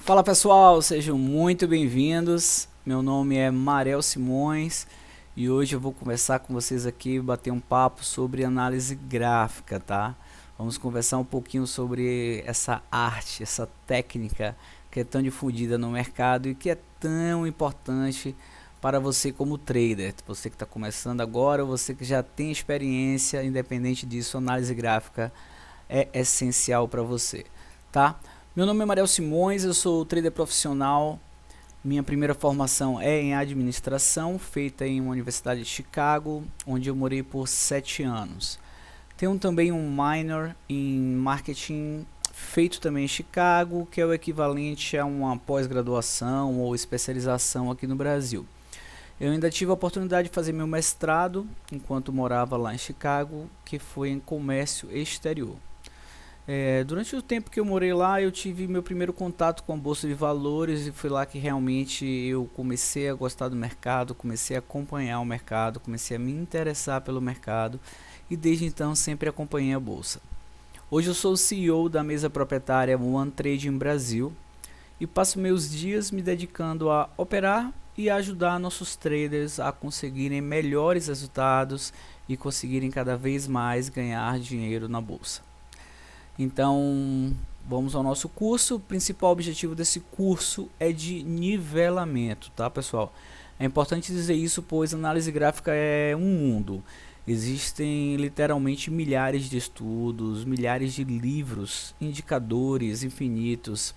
Fala pessoal, sejam muito bem-vindos. Meu nome é Marel Simões e hoje eu vou conversar com vocês aqui, bater um papo sobre análise gráfica, tá? Vamos conversar um pouquinho sobre essa arte, essa técnica que é tão difundida no mercado e que é tão importante para você como trader. Você que está começando agora, você que já tem experiência, independente disso, análise gráfica é essencial para você, tá? Meu nome é Marel Simões, eu sou trader profissional. Minha primeira formação é em administração, feita em uma universidade de Chicago, onde eu morei por 7 anos. Tenho também um minor em marketing, feito também em Chicago, que é o equivalente a uma pós-graduação ou especialização aqui no Brasil. Eu ainda tive a oportunidade de fazer meu mestrado, enquanto morava lá em Chicago, que foi em comércio exterior. Durante o tempo que eu morei lá, eu tive meu primeiro contato com a Bolsa de Valores e foi lá que realmente eu comecei a gostar do mercado, comecei a acompanhar o mercado, comecei a me interessar pelo mercado e desde então sempre acompanhei a Bolsa. Hoje eu sou o CEO da mesa proprietária One Trading Brasil e passo meus dias me dedicando a operar e a ajudar nossos traders a conseguirem melhores resultados e conseguirem cada vez mais ganhar dinheiro na Bolsa. Então, vamos ao nosso curso. O principal objetivo desse curso é de nivelamento, tá, pessoal? É importante dizer isso, pois análise gráfica é um mundo. Existem literalmente milhares de estudos, milhares de livros, indicadores infinitos,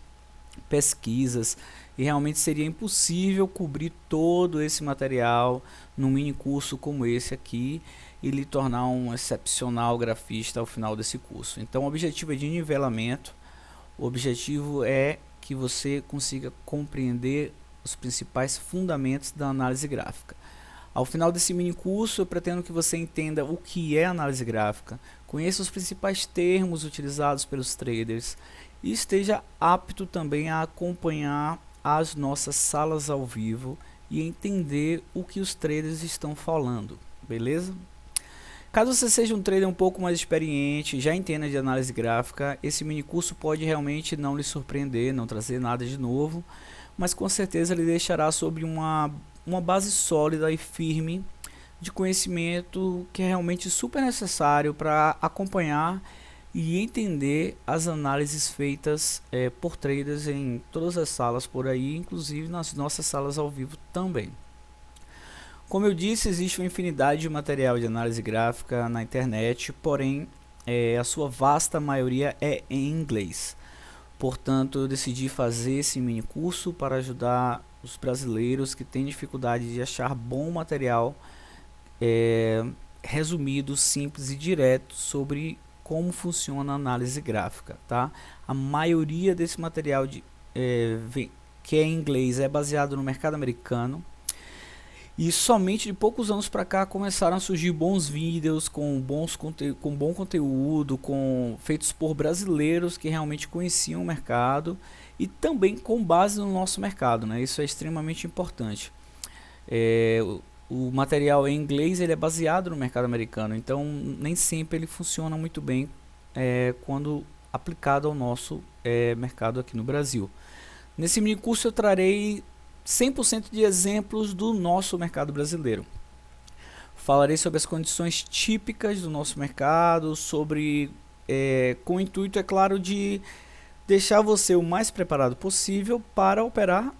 pesquisas, e realmente seria impossível cobrir todo esse material num mini curso como esse aqui e lhe tornar um excepcional grafista ao final desse curso. Então o objetivo é de nivelamento, o objetivo é que você consiga compreender os principais fundamentos da análise gráfica. Ao final desse mini curso eu pretendo que você entenda o que é análise gráfica, conheça os principais termos utilizados pelos traders e esteja apto também a acompanhar as nossas salas ao vivo e entender o que os traders estão falando, beleza? Caso você seja um trader um pouco mais experiente, já entenda de análise gráfica, esse mini curso pode realmente não lhe surpreender, não trazer nada de novo, mas com certeza lhe deixará sobre uma base sólida e firme de conhecimento que é realmente super necessário para acompanhar e entender as análises feitas por traders em todas as salas por aí, inclusive nas nossas salas ao vivo também. Como eu disse, existe uma infinidade de material de análise gráfica na internet, porém a sua vasta maioria é em inglês. Portanto, eu decidi fazer esse mini curso para ajudar os brasileiros que têm dificuldade de achar bom material resumido, simples e direto sobre como funciona a análise gráfica, tá? A maioria desse material que é em inglês é baseado no mercado americano. E somente de poucos anos para cá começaram a surgir bons vídeos com bom conteúdo, feitos por brasileiros que realmente conheciam o mercado e também com base no nosso mercado, né? Isso é extremamente importante. O material em inglês ele é baseado no mercado americano, então nem sempre ele funciona muito bem quando aplicado ao nosso mercado aqui no Brasil. Nesse mini curso eu trarei 100% de exemplos do nosso mercado brasileiro. Falarei sobre as condições típicas do nosso mercado, com o intuito, é claro, de deixar você o mais preparado possível para operar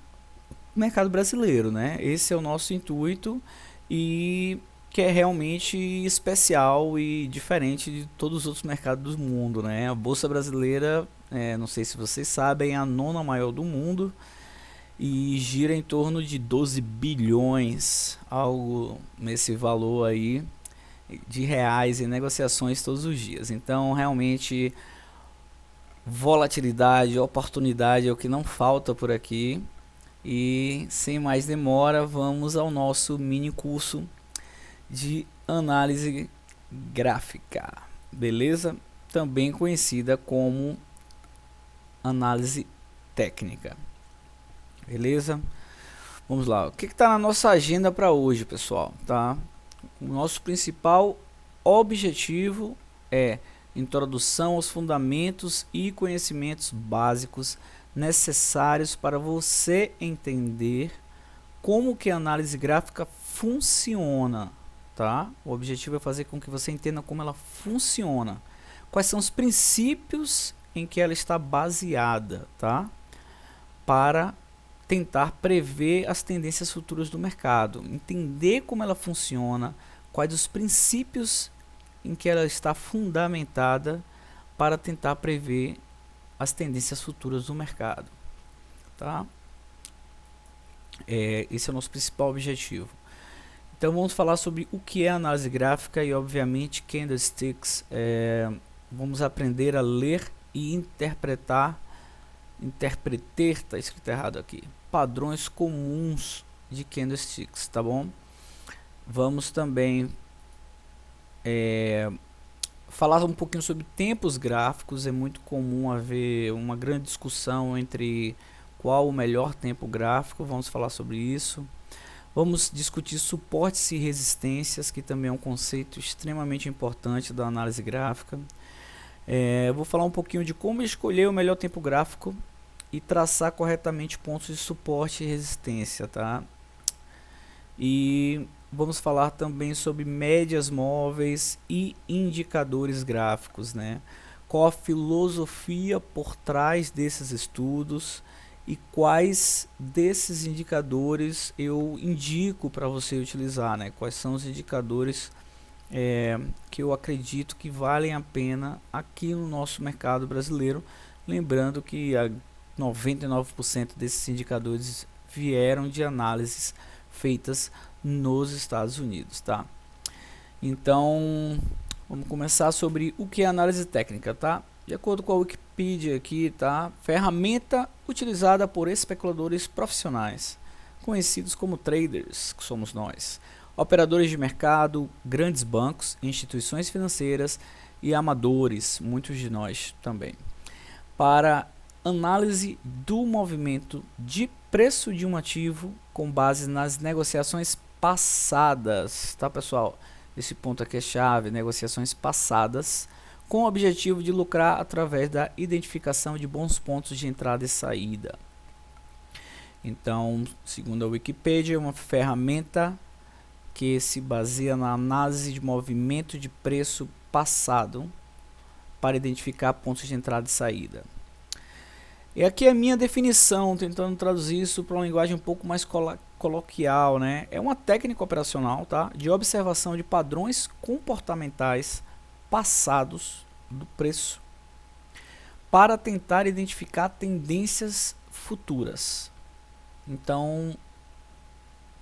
o mercado brasileiro, né? Esse é o nosso intuito e que é realmente especial e diferente de todos os outros mercados do mundo, né? A Bolsa Brasileira, não sei se vocês sabem, é a nona maior do mundo e gira em torno de 12 bilhões, algo nesse valor aí de reais em negociações todos os dias. Então realmente volatilidade, oportunidade é o que não falta por aqui. E sem mais demora, vamos ao nosso mini curso de análise gráfica, beleza? Também conhecida como análise técnica. Beleza? Vamos lá. O que está na nossa agenda para hoje, pessoal? Tá? O nosso principal objetivo é introdução aos fundamentos e conhecimentos básicos necessários para você entender como que a análise gráfica funciona, tá? O objetivo é fazer com que você entenda como ela funciona, quais são os princípios em que ela está baseada, tá? Para tentar prever as tendências futuras do mercado, entender como ela funciona, quais os princípios em que ela está fundamentada para tentar prever as tendências futuras do mercado, tá? Esse é o nosso principal objetivo. Então vamos falar sobre o que é análise gráfica e obviamente candlesticks. Vamos aprender a ler e interpretar, está escrito errado aqui, padrões comuns de candlesticks, tá bom? Vamos também falar um pouquinho sobre tempos gráficos. É muito comum haver uma grande discussão entre qual o melhor tempo gráfico. Vamos falar sobre isso. Vamos discutir suportes e resistências, que também é um conceito extremamente importante da análise gráfica. Vou falar um pouquinho de como escolher o melhor tempo gráfico e traçar corretamente pontos de suporte e resistência, tá? E vamos falar também sobre médias móveis e indicadores gráficos, né? Qual a filosofia por trás desses estudos e quais desses indicadores eu indico para você utilizar, né? Quais são os indicadores que eu acredito que valem a pena aqui no nosso mercado brasileiro, lembrando que 99% desses indicadores vieram de análises feitas nos Estados Unidos, tá? Então, vamos começar sobre o que é análise técnica, tá? De acordo com a Wikipedia aqui, tá? Ferramenta utilizada por especuladores profissionais, conhecidos como traders, que somos nós, operadores de mercado, grandes bancos, instituições financeiras e amadores, muitos de nós também, para análise do movimento de preço de um ativo com base nas negociações passadas, tá, pessoal? Esse ponto aqui é chave, negociações passadas, com o objetivo de lucrar através da identificação de bons pontos de entrada e saída. Então, segundo a Wikipedia, é uma ferramenta que se baseia na análise de movimento de preço passado para identificar pontos de entrada e saída. E aqui é a minha definição, tentando traduzir isso para uma linguagem um pouco mais coloquial, né? É uma técnica operacional, tá? De observação de padrões comportamentais passados do preço para tentar identificar tendências futuras. Então,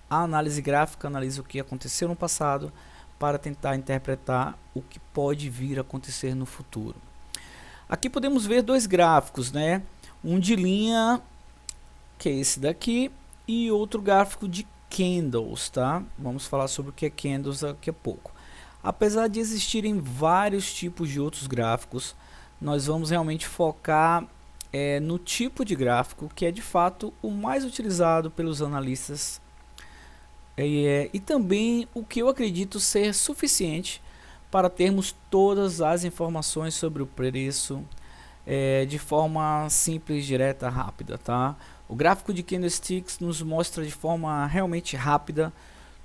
a análise gráfica analisa o que aconteceu no passado para tentar interpretar o que pode vir a acontecer no futuro. Aqui podemos ver dois gráficos, né? Um de linha, que é esse daqui, e outro gráfico de candles, tá? Vamos falar sobre o que é candles daqui a pouco. Apesar de existirem vários tipos de outros gráficos, nós vamos realmente focar no tipo de gráfico que é de fato o mais utilizado pelos analistas e também o que eu acredito ser suficiente para termos todas as informações sobre o preço de forma simples, direta, rápida, tá? O gráfico de candlesticks nos mostra de forma realmente rápida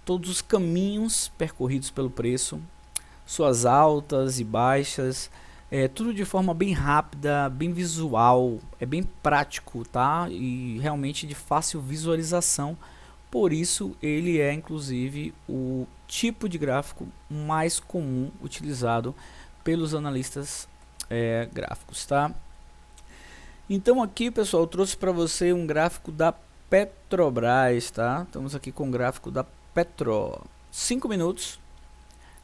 todos os caminhos percorridos pelo preço, suas altas e baixas, tudo de forma bem rápida, bem visual, é bem prático, tá? E realmente de fácil visualização. Por isso ele é inclusive o tipo de gráfico mais comum utilizado pelos analistas gráficos, tá? Então aqui, pessoal, eu trouxe para você um gráfico da Petrobras, tá? Estamos aqui com o gráfico da Petro, 5 minutos,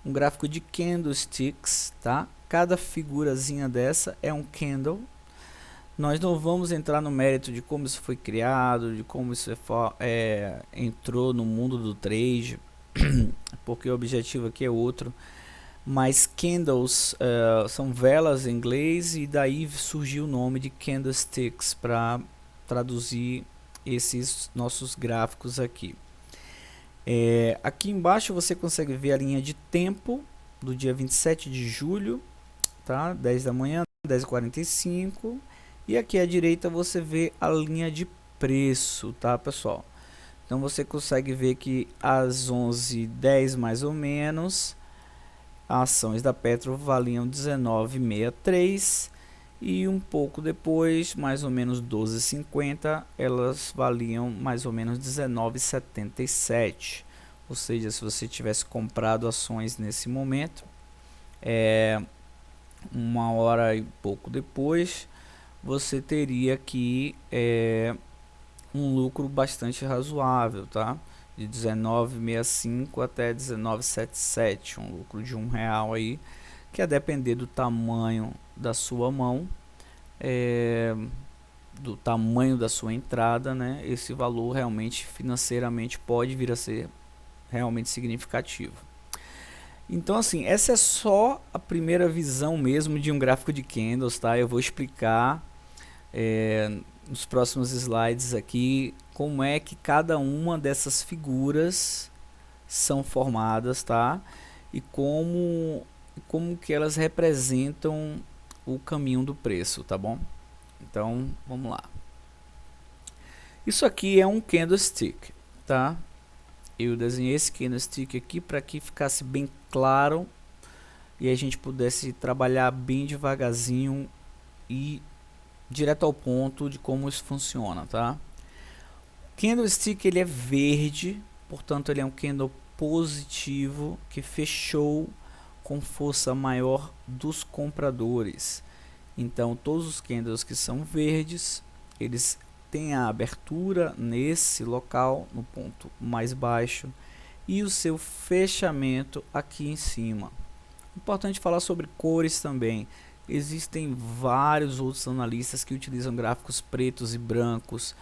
um gráfico de candlesticks, tá? Cada figurazinha dessa é um candle. Nós não vamos entrar no mérito de como isso foi criado, de como isso entrou no mundo do trade, porque o objetivo aqui é outro. Mas candles são velas em inglês, e daí surgiu o nome de candlesticks para traduzir esses nossos gráficos aqui. Aqui embaixo você consegue ver a linha de tempo do dia 27 de julho, tá? 10 da manhã, 10h45, e aqui à direita você vê a linha de preço, tá, pessoal? Então você consegue ver que às 11h10 mais ou menos, as ações da Petro valiam 19,63 e um pouco depois, mais ou menos 12h50, elas valiam mais ou menos 19,77. Ou seja, se você tivesse comprado ações nesse momento, uma hora e pouco depois, você teria aqui um lucro bastante razoável, tá? De 19,65 até 19,77, um lucro de R$1 aí, que a depender do tamanho da sua mão, do tamanho da sua entrada, né? Esse valor realmente financeiramente pode vir a ser realmente significativo. Então, assim, essa é só a primeira visão mesmo de um gráfico de candles, tá? Eu vou explicar nos próximos slides aqui como é que cada uma dessas figuras são formadas, tá? E como que elas representam o caminho do preço, tá bom? Então, vamos lá. Isso aqui é um candlestick, tá? Eu desenhei esse candlestick aqui para que ficasse bem claro e a gente pudesse trabalhar bem devagarzinho e direto ao ponto de como isso funciona, tá? Candlestick, ele é verde, portanto ele é um candle positivo que fechou com força maior dos compradores. Então todos os candles que são verdes, eles têm a abertura nesse local, no ponto mais baixo, e o seu fechamento aqui em cima. Importante falar sobre cores também. Existem vários outros analistas que utilizam gráficos pretos e brancos,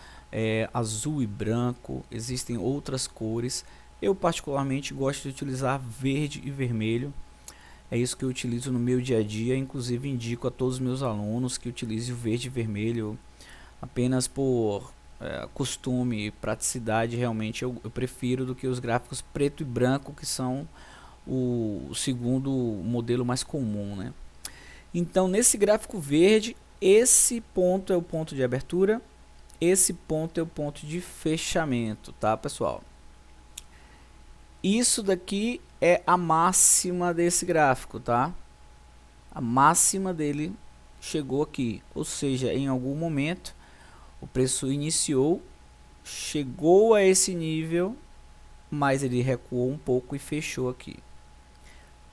azul e branco, existem outras cores. Eu particularmente gosto de utilizar verde e vermelho. É isso que eu utilizo no meu dia a dia, inclusive indico a todos os meus alunos que utilizem o verde e vermelho apenas por costume e praticidade. Realmente eu prefiro do que os gráficos preto e branco, que são o segundo modelo mais comum, né? Então, nesse gráfico verde, esse ponto é o ponto de abertura, esse ponto é o ponto de fechamento, tá, pessoal? Isso daqui é a máxima desse gráfico, tá? A máxima dele chegou aqui, ou seja, em algum momento o preço iniciou, chegou a esse nível, mas ele recuou um pouco e fechou aqui.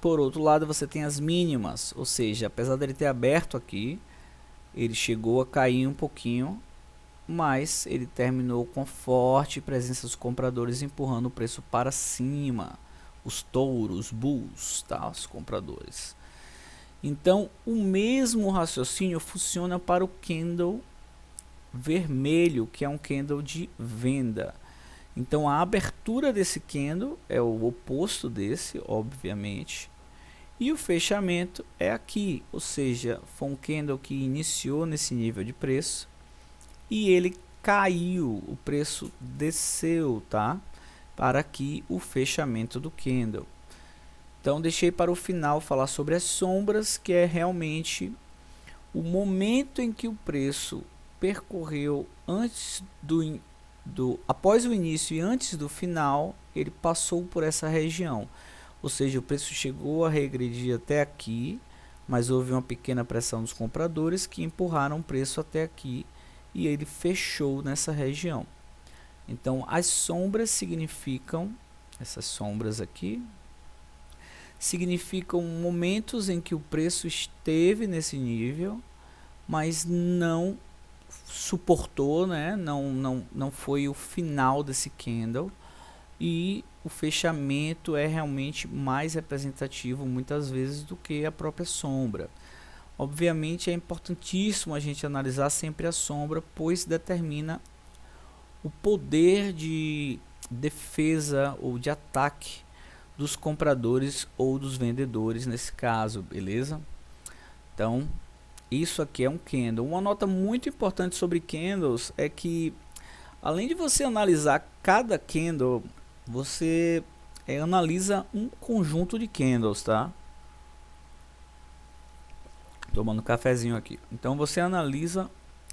Por outro lado, você tem as mínimas, ou seja, apesar dele ter aberto aqui, ele chegou a cair um pouquinho, mas ele terminou com forte presença dos compradores empurrando o preço para cima. Os touros, os bulls, tá? Os compradores. Então, o mesmo raciocínio funciona para o candle vermelho, que é um candle de venda. Então, a abertura desse candle é o oposto desse, obviamente. E o fechamento é aqui, ou seja, foi um candle que iniciou nesse nível de preço e ele caiu, o preço desceu, tá? Para aqui o fechamento do candle. Então deixei para o final falar sobre as sombras, que é realmente o momento em que o preço percorreu antes após o início e antes do final, ele passou por essa região. Ou seja, o preço chegou a regredir até aqui, mas houve uma pequena pressão dos compradores que empurraram o preço até aqui e ele fechou nessa região. Então, as sombras significam, essas sombras aqui, significam momentos em que o preço esteve nesse nível, mas não suportou, né? Não foi o final desse candle. E o fechamento é realmente mais representativo muitas vezes do que a própria sombra. Obviamente é importantíssimo a gente analisar sempre a sombra, pois determina o poder de defesa ou de ataque dos compradores ou dos vendedores nesse caso, beleza? Então, isso aqui é um candle. Uma nota muito importante sobre candles é que, além de você analisar cada candle, você analisa um conjunto de candles, tá? tomando um cafezinho aqui. Então você analisa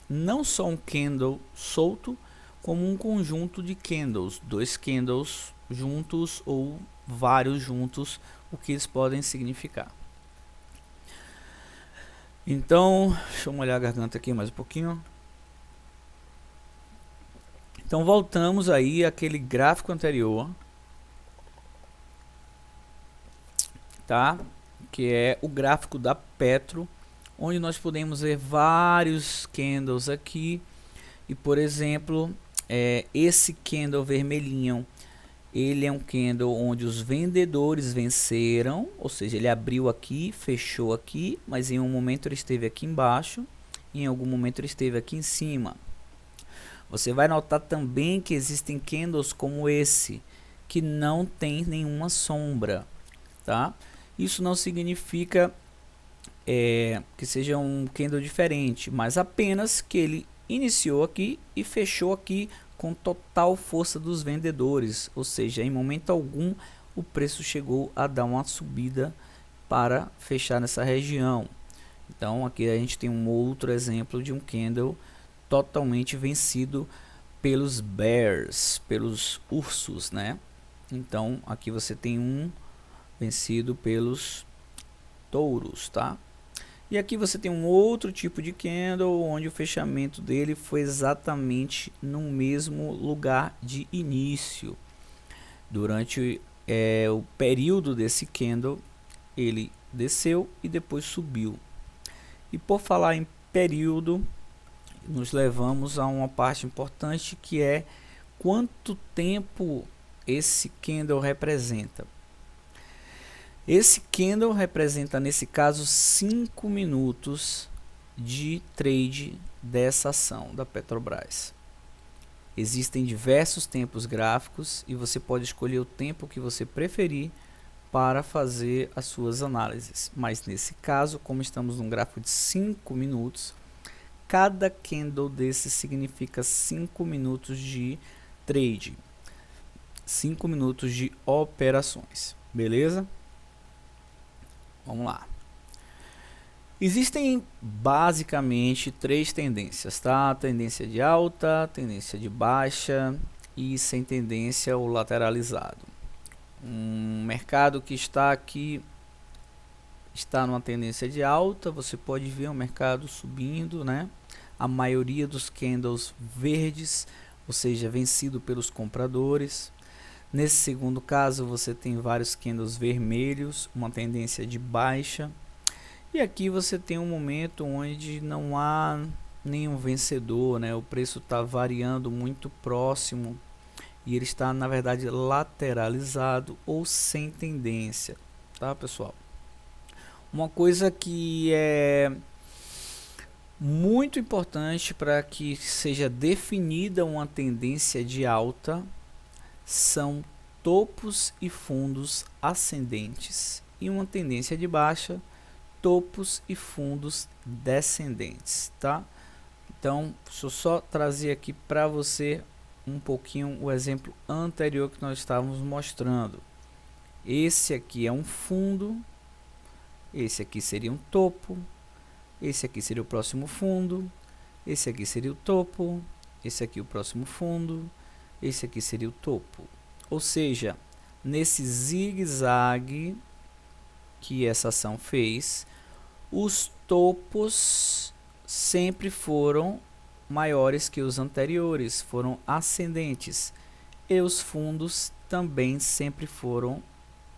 não só um candle solto, como um conjunto de candles, dois candles juntos ou vários juntos, o que eles podem significar. Então, deixa eu molhar a garganta aqui mais um pouquinho. Então voltamos aí àquele gráfico anterior, tá? Que é o gráfico da Petro, onde nós podemos ver vários candles aqui. E por exemplo, esse candle vermelhinho, ele é um candle onde os vendedores venceram, ou seja, ele abriu aqui, fechou aqui, mas em um momento ele esteve aqui embaixo, em algum momento ele esteve aqui em cima. Você vai notar também que existem candles como esse, que não tem nenhuma sombra, tá? Isso não significa que seja um candle diferente, mas apenas que ele iniciou aqui e fechou aqui com total força dos vendedores, ou seja, em momento algum o preço chegou a dar uma subida para fechar nessa região. Então aqui a gente tem um outro exemplo de um candle totalmente vencido pelos bears, pelos ursos, né? Então aqui você tem um vencido pelos touros, tá? E aqui você tem um outro tipo de candle, onde o fechamento dele foi exatamente no mesmo lugar de início. Durante o período desse candle, ele desceu e depois subiu. E por falar em período, nos levamos a uma parte importante, que é quanto tempo esse candle representa. Esse candle representa, nesse caso, 5 minutos de trade dessa ação da Petrobras. Existem diversos tempos gráficos e você pode escolher o tempo que você preferir para fazer as suas análises. Mas nesse caso, como estamos num gráfico de 5 minutos, cada candle desse significa 5 minutos de trade, 5 minutos de operações, beleza? Vamos lá. Existem basicamente 3 tendências, tá? Tendência de alta, tendência de baixa e sem tendência ou lateralizado. Um mercado que está aqui está numa tendência de alta, você pode ver o mercado subindo, né? A maioria dos candles verdes, ou seja, vencido pelos compradores. Nesse segundo caso, você tem vários candles vermelhos, uma tendência de baixa. E aqui você tem um momento onde não há nenhum vencedor, né? O preço está variando muito próximo e ele está, na verdade, lateralizado ou sem tendência, tá, pessoal? Uma coisa que é muito importante para que seja definida uma tendência de alta são topos e fundos ascendentes, e uma tendência de baixa, topos e fundos descendentes, tá? Então, deixa eu só trazer aqui para você um pouquinho o exemplo anterior que nós estávamos mostrando. Esse aqui é um fundo, esse aqui seria um topo, esse aqui seria o próximo fundo, esse aqui seria o topo, esse aqui o próximo fundo, esse aqui seria o topo. Ou seja, nesse zigue-zague que essa ação fez, os topos sempre foram maiores que os anteriores, foram ascendentes, e os fundos também sempre foram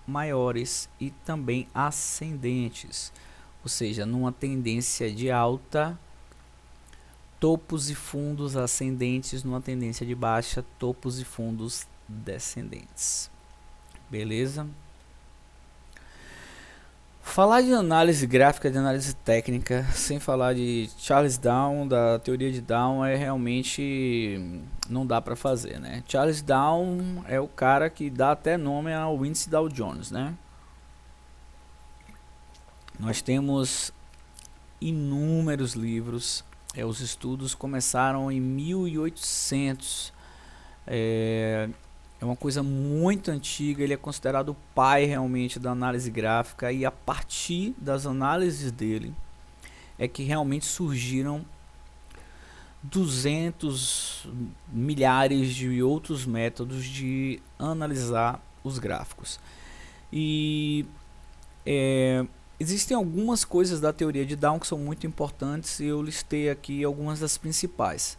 maiores e também ascendentes. Ou seja, numa tendência de alta, topos e fundos ascendentes, numa tendência de baixa, topos e fundos descendentes. Beleza? Falar de análise gráfica, de análise técnica, sem falar de Charles Down, da teoria de Down, realmente não dá para fazer, né? Charles Down é o cara que dá até nome ao índice Dow Jones, né? Nós temos inúmeros livros, os estudos começaram em 1800, é uma coisa muito antiga, ele é considerado o pai realmente da análise gráfica, e a partir das análises dele, é que realmente surgiram 200 milhares de outros métodos de analisar os gráficos. E existem algumas coisas da teoria de Down que são muito importantes e eu listei aqui algumas das principais.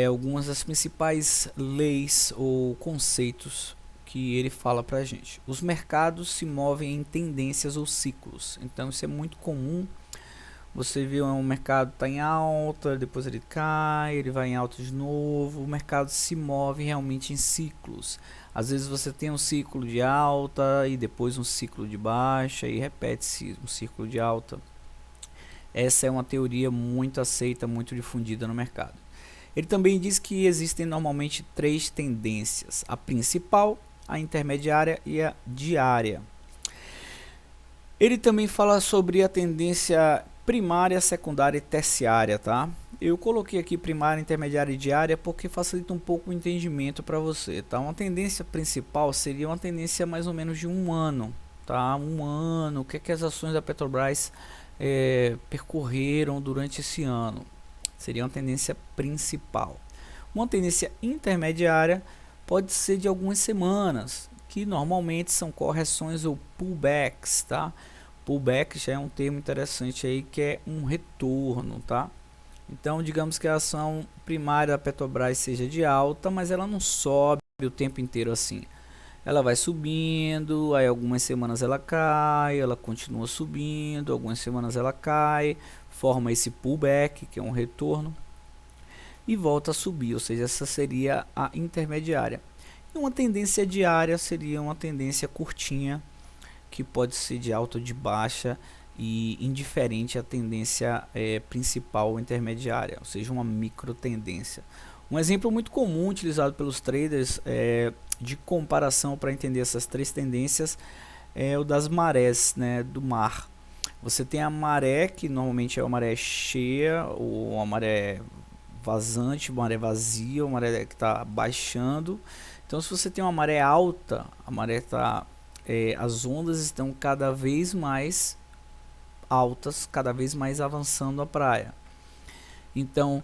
Algumas das principais leis ou conceitos que ele fala pra gente. Os mercados se movem em tendências ou ciclos, então isso é muito comum. Você vê um mercado está em alta, depois ele cai, ele vai em alta de novo. O mercado se move realmente em ciclos. Às vezes você tem um ciclo de alta e depois um ciclo de baixa e repete-se um ciclo de alta. Essa é uma teoria muito aceita, muito difundida no mercado. Ele também diz que existem normalmente 3 tendências: a principal, a intermediária e a diária. Ele também fala sobre a tendência primária, secundária e terciária, tá? Eu coloquei aqui primária, intermediária e diária porque facilita um pouco o entendimento para você, tá? Uma tendência principal seria uma tendência mais ou menos de um ano, tá? Um ano, o que é que as ações da Petrobras percorreram durante esse ano? Seria uma tendência principal. Uma tendência intermediária pode ser de algumas semanas, que normalmente são correções ou pullbacks, tá? Pullback já é um termo interessante aí, que é um retorno, tá? Então, digamos que a ação primária da Petrobras seja de alta, mas ela não sobe o tempo inteiro assim. Ela vai subindo, aí algumas semanas ela cai, ela continua subindo, algumas semanas ela cai, forma esse pullback, que é um retorno, e volta a subir, ou seja, essa seria a intermediária. E uma tendência diária seria uma tendência curtinha, que pode ser de alta ou de baixa e indiferente à tendência principal ou intermediária, ou seja, uma micro tendência. Um exemplo muito comum utilizado pelos traders de comparação para entender essas 3 tendências é o das marés, né, do mar. Você tem a maré, que normalmente é uma maré cheia, ou uma maré vazante, uma maré vazia, uma maré que está baixando. Então, se você tem uma maré alta, a maré está as ondas estão cada vez mais altas, cada vez mais avançando a praia. Então,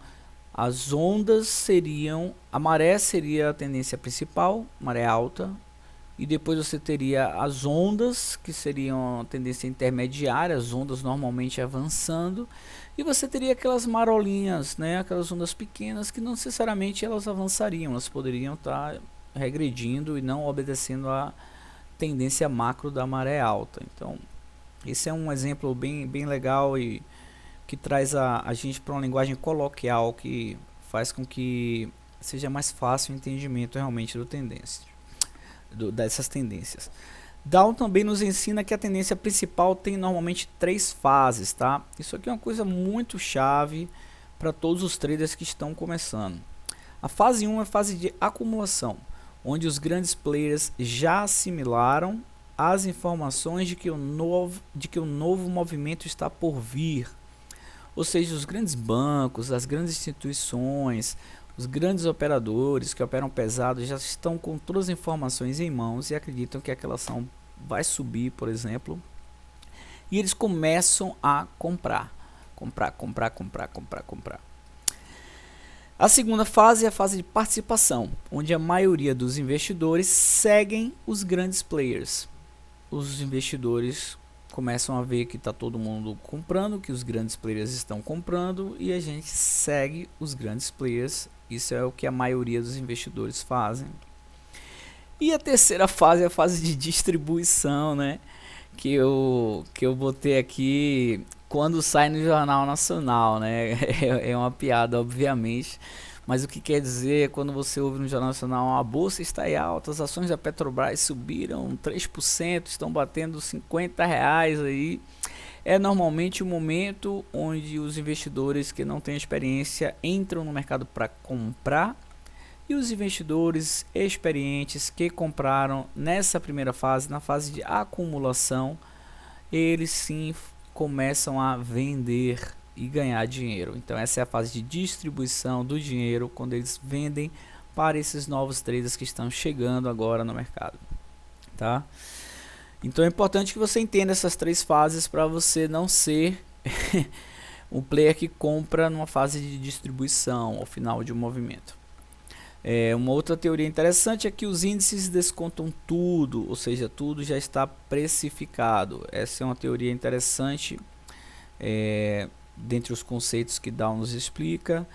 as ondas seriam, a maré seria a tendência principal, maré alta, e depois você teria as ondas, que seriam a tendência intermediária, as ondas normalmente avançando, e você teria aquelas marolinhas, né, aquelas ondas pequenas que não necessariamente elas avançariam, elas poderiam estar regredindo e não obedecendo a tendência macro da maré alta. Então, esse é um exemplo bem legal e que traz a gente para uma linguagem coloquial que faz com que seja mais fácil o entendimento realmente dessas tendências. Down também nos ensina que a tendência principal tem normalmente 3 fases, tá? Isso aqui é uma coisa muito chave para todos os traders que estão começando. A fase 1 é a fase de acumulação, onde os grandes players já assimilaram as informações de que o novo movimento está por vir. Ou seja, os grandes bancos, as grandes instituições, os grandes operadores que operam pesado já estão com todas as informações em mãos e acreditam que aquela ação vai subir, por exemplo, e eles começam a comprar. A segunda fase é a fase de participação, onde a maioria dos investidores seguem os grandes players. Os investidores começam a ver que está todo mundo comprando, que os grandes players estão comprando e a gente segue os grandes players. Isso é o que a maioria dos investidores fazem. E a terceira fase é a fase de distribuição, né? Que eu botei aqui quando sai no Jornal Nacional, né? É uma piada, obviamente, mas o que quer dizer quando você ouve no Jornal Nacional: a bolsa está em alta, as ações da Petrobras subiram 3%, estão batendo R$50 aí. É normalmente o momento onde os investidores que não têm experiência entram no mercado para comprar, e os investidores experientes que compraram nessa primeira fase, na fase de acumulação, eles sim começam a vender e ganhar dinheiro. Então essa é a fase de distribuição do dinheiro, quando eles vendem para esses novos traders que estão chegando agora no mercado, tá? Então é importante que você entenda essas 3 fases para você não ser o player que compra numa fase de distribuição ao final de um movimento. Uma outra teoria interessante é que os índices descontam tudo, ou seja, tudo já está precificado. Essa é uma teoria interessante dentre os conceitos que Dow nos explica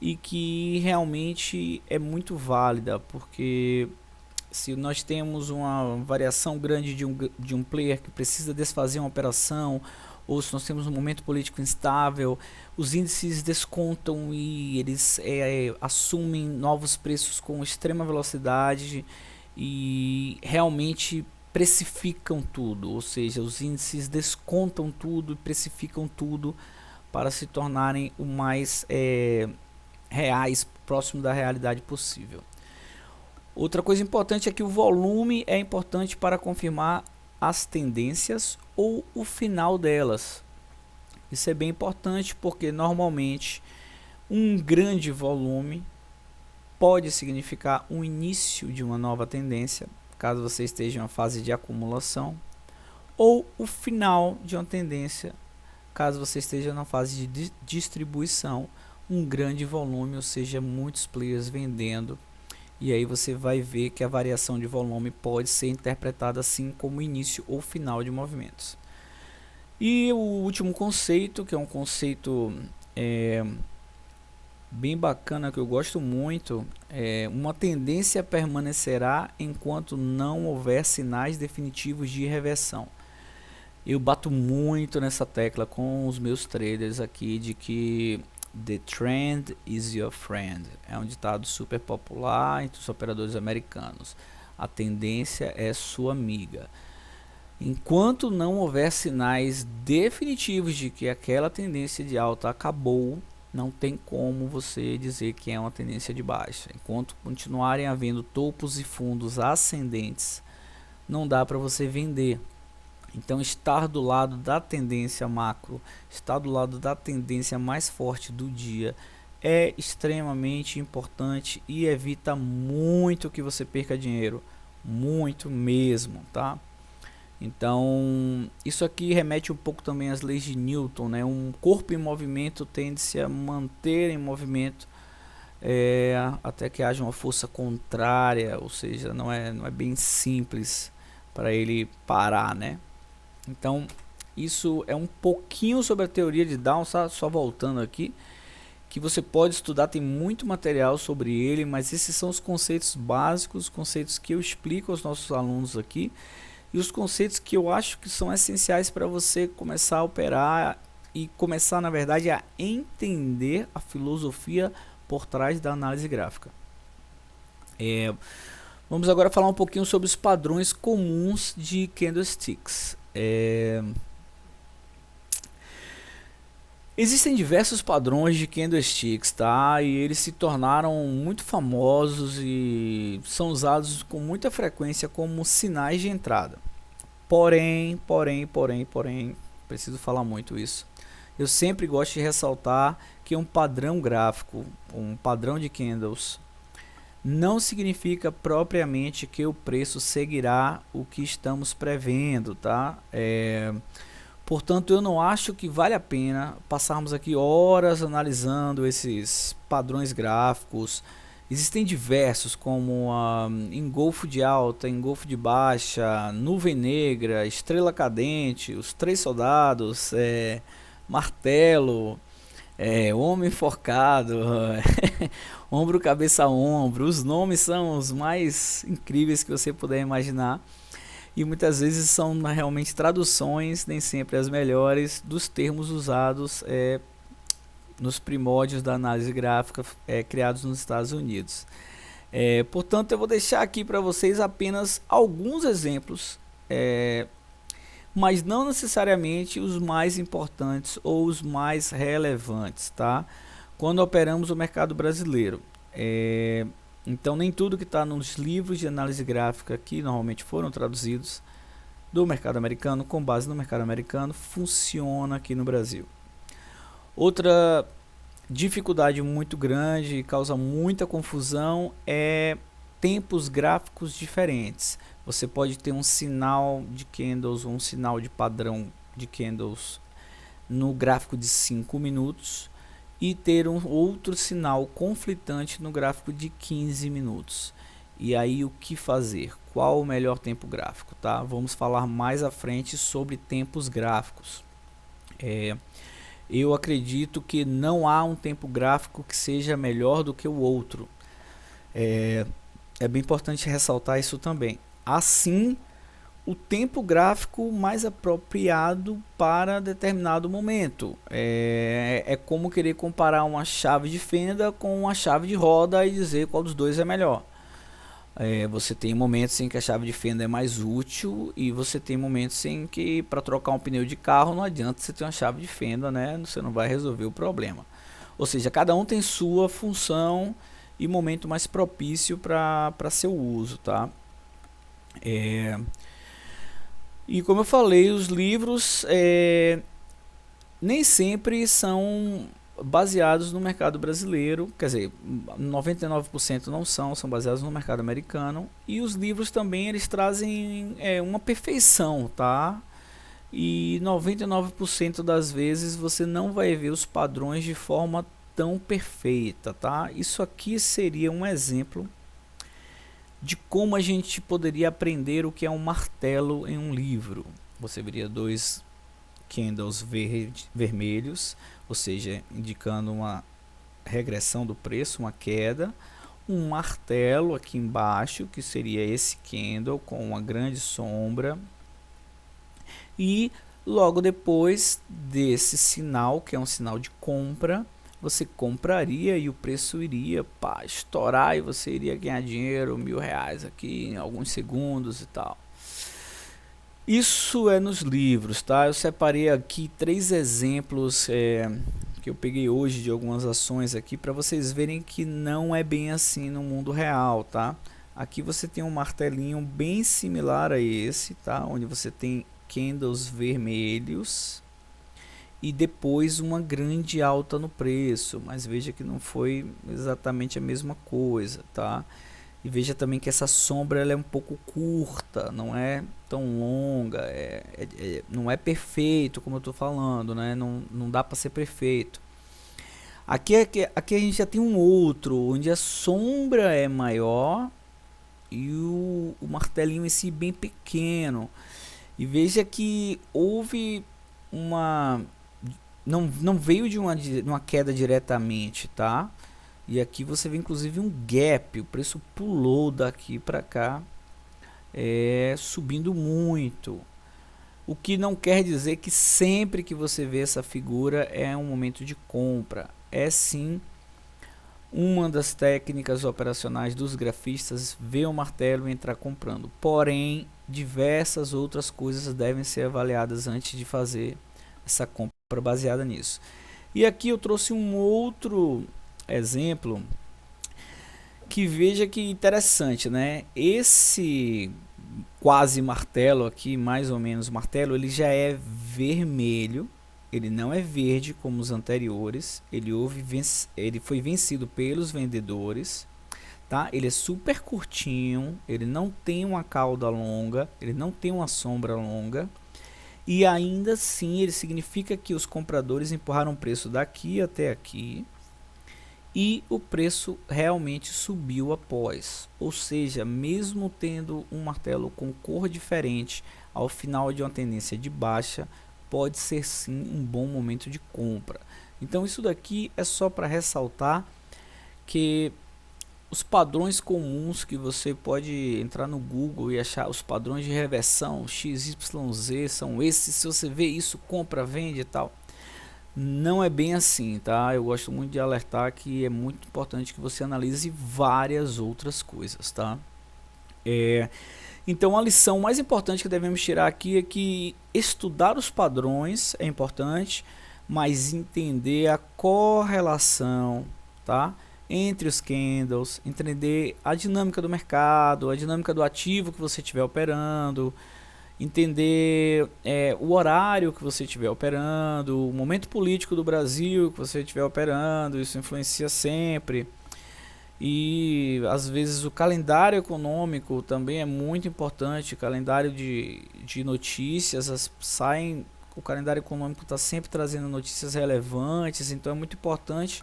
e que realmente é muito válida, porque se nós temos uma variação grande de um player que precisa desfazer uma operação, ou se nós temos um momento político instável, os índices descontam e eles assumem novos preços com extrema velocidade e realmente precificam tudo, ou seja, os índices descontam tudo e precificam tudo para se tornarem o mais reais, próximo da realidade possível. Outra coisa importante é que o volume é importante para confirmar as tendências ou o final delas. Isso é bem importante porque normalmente um grande volume pode significar um início de uma nova tendência, caso você esteja em uma fase de acumulação, ou o final de uma tendência, caso você esteja na fase de distribuição, um grande volume, ou seja, muitos players vendendo. E aí você vai ver que a variação de volume pode ser interpretada assim como início ou final de movimentos. E o último conceito, que é um conceito bem bacana, que eu gosto muito, uma tendência permanecerá enquanto não houver sinais definitivos de reversão. Eu bato muito nessa tecla com os meus traders aqui de que "The trend is your friend" é um ditado super popular entre os operadores americanos. A tendência é sua amiga. Enquanto não houver sinais definitivos de que aquela tendência de alta acabou, não tem como você dizer que é uma tendência de baixa. Enquanto continuarem havendo topos e fundos ascendentes, não dá para você vender. Então, estar do lado da tendência macro, estar do lado da tendência mais forte do dia é extremamente importante e evita muito que você perca dinheiro, muito mesmo, tá? Então, isso aqui remete um pouco também às leis de Newton, né? Um corpo em movimento tende-se a manter em movimento até que haja uma força contrária, ou seja, não é bem simples para ele parar, né? Então, isso é um pouquinho sobre a teoria de Dow, só voltando aqui, que você pode estudar, tem muito material sobre ele, mas esses são os conceitos básicos, os conceitos que eu explico aos nossos alunos aqui, e os conceitos que eu acho que são essenciais para você começar a operar e começar, na verdade, a entender a filosofia por trás da análise gráfica. Vamos agora falar um pouquinho sobre os padrões comuns de candlesticks. Existem diversos padrões de candlesticks, tá? E eles se tornaram muito famosos e são usados com muita frequência como sinais de entrada. Porém, preciso falar muito isso. Eu sempre gosto de ressaltar que um padrão gráfico, um padrão de candles, não significa propriamente que o preço seguirá o que estamos prevendo, tá? Portanto, eu não acho que vale a pena passarmos aqui horas analisando esses padrões gráficos. Existem diversos, como engolfo de alta, engolfo de baixa, nuvem negra, estrela cadente, os três soldados, martelo, homem enforcado, ombro, cabeça, ombro. Os nomes são os mais incríveis que você puder imaginar. E muitas vezes são realmente traduções, nem sempre as melhores, dos termos usados nos primórdios da análise gráfica criados nos Estados Unidos. Portanto, eu vou deixar aqui para vocês apenas alguns exemplos, mas não necessariamente os mais importantes ou os mais relevantes, tá? Quando operamos o mercado brasileiro. Então, nem tudo que está nos livros de análise gráfica que normalmente foram traduzidos do mercado americano, com base no mercado americano, funciona aqui no Brasil. Outra dificuldade muito grande e causa muita confusão é tempos gráficos diferentes. Você pode ter um sinal de candles, um sinal de padrão de candles no gráfico de 5 minutos e ter um outro sinal conflitante no gráfico de 15 minutos. E aí o que fazer? Qual o melhor tempo gráfico? Tá? Vamos falar mais à frente sobre tempos gráficos. Eu acredito que não há um tempo gráfico que seja melhor do que o outro. É bem importante ressaltar isso também. Assim, o tempo gráfico mais apropriado para determinado momento. É como querer comparar uma chave de fenda com uma chave de roda e dizer qual dos dois é melhor. Você tem momentos em que a chave de fenda é mais útil e você tem momentos em que para trocar um pneu de carro não adianta você ter uma chave de fenda, né? Você não vai resolver o problema. Ou seja, cada um tem sua função e momento mais propício para seu uso, tá? E como eu falei, os livros nem sempre são baseados no mercado brasileiro, quer dizer, 99% não são baseados no mercado americano, e os livros também eles trazem uma perfeição, tá? E 99% das vezes você não vai ver os padrões de forma tão perfeita, tá? Isso aqui seria um exemplo de como a gente poderia aprender o que é um martelo em um livro. Você veria dois candles vermelhos, ou seja, indicando uma regressão do preço, uma queda, um martelo aqui embaixo, que seria esse candle com uma grande sombra, e logo depois desse sinal, que é um sinal de compra, você compraria e o preço iria estourar e você iria ganhar dinheiro, R$1.000 aqui em alguns segundos e tal. Isso é nos livros, tá? Eu separei aqui 3 exemplos que eu peguei hoje de algumas ações aqui para vocês verem que não é bem assim no mundo real, tá? Aqui você tem um martelinho bem similar a esse, tá? Onde você tem candles vermelhos e depois uma grande alta no preço, mas veja que não foi exatamente a mesma coisa, tá? E veja também que essa sombra ela é um pouco curta, não é tão longa, não é perfeito como eu estou falando, né? Não dá para ser perfeito. Aqui a gente já tem um outro, onde a sombra é maior e o martelinho em si bem pequeno. E veja que houve uma... Não veio de uma queda diretamente, tá? E aqui você vê inclusive um gap, o preço pulou daqui para cá, subindo muito. O que não quer dizer que sempre que você vê essa figura é um momento de compra. É sim uma das técnicas operacionais dos grafistas ver o martelo e entrar comprando. Porém, diversas outras coisas devem ser avaliadas antes de fazer essa compra baseada nisso. E aqui eu trouxe um outro exemplo que veja que interessante, né? Esse quase martelo aqui, mais ou menos martelo, ele já é vermelho, ele não é verde como os anteriores, ele foi vencido pelos vendedores, tá? Ele é super curtinho, ele não tem uma cauda longa, ele não tem uma sombra longa, e ainda assim ele significa que os compradores empurraram o preço daqui até aqui, e o preço realmente subiu após, ou seja, mesmo tendo um martelo com cor diferente ao final de uma tendência de baixa, pode ser sim um bom momento de compra. Então isso daqui é só para ressaltar que os padrões comuns que você pode entrar no Google e achar os padrões de reversão XYZ são esses, se você vê isso, compra, vende e tal. Não é bem assim, tá? Eu gosto muito de alertar que é muito importante que você analise várias outras coisas, tá? Então a lição mais importante que devemos tirar aqui é que estudar os padrões é importante, mas entender a correlação, tá? Entre os candles, entender a dinâmica do mercado, a dinâmica do ativo que você estiver operando, entender o horário que você estiver operando, o momento político do Brasil que você estiver operando, isso influencia sempre. E às vezes o calendário econômico também é muito importante, calendário de notícias saem o calendário econômico está sempre trazendo notícias relevantes, então é muito importante.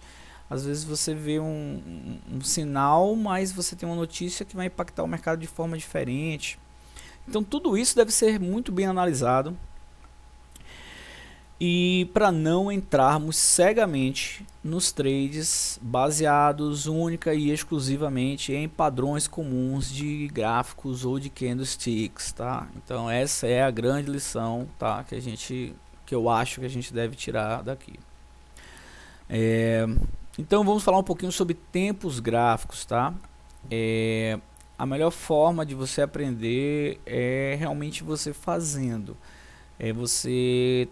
Às vezes você vê um sinal, mas você tem uma notícia que vai impactar o mercado de forma diferente. Então tudo isso deve ser muito bem analisado. E para não entrarmos cegamente nos trades baseados única e exclusivamente em padrões comuns de gráficos ou de candlesticks, tá? Então essa é a grande lição, tá? Que eu acho que a gente deve tirar daqui. Então vamos falar um pouquinho sobre tempos gráficos, tá? A melhor forma de você aprender é realmente você fazendo. É você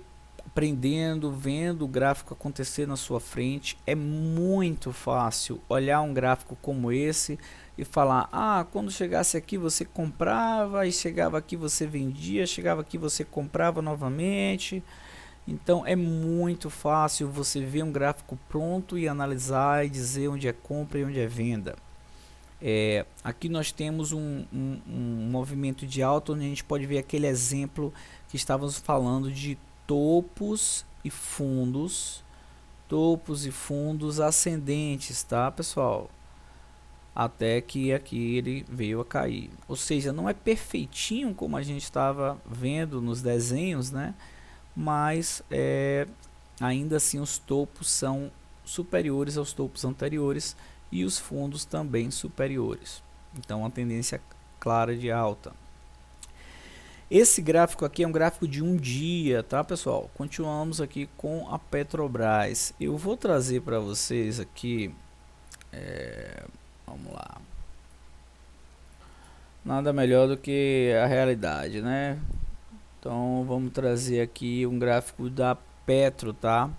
aprendendo, vendo o gráfico acontecer na sua frente. É muito fácil olhar um gráfico como esse e falar: ah, quando chegasse aqui você comprava, e chegava aqui você vendia, chegava aqui você comprava novamente. Então é muito fácil você ver um gráfico pronto e analisar e dizer onde é compra e onde é venda. Aqui nós temos um movimento de alta, onde a gente pode ver aquele exemplo que estávamos falando de topos e fundos ascendentes, tá, pessoal? Até que aqui ele veio a cair. Ou seja, não é perfeitinho como a gente estava vendo nos desenhos, né? Mas ainda assim os topos são superiores aos topos anteriores e os fundos também superiores. Então, uma tendência clara de alta. Esse gráfico aqui é um gráfico de um dia, tá, pessoal? Continuamos aqui com a Petrobras. Eu vou trazer para vocês aqui, vamos lá. Nada melhor do que a realidade, né? Então vamos trazer aqui um gráfico da Petro, tá?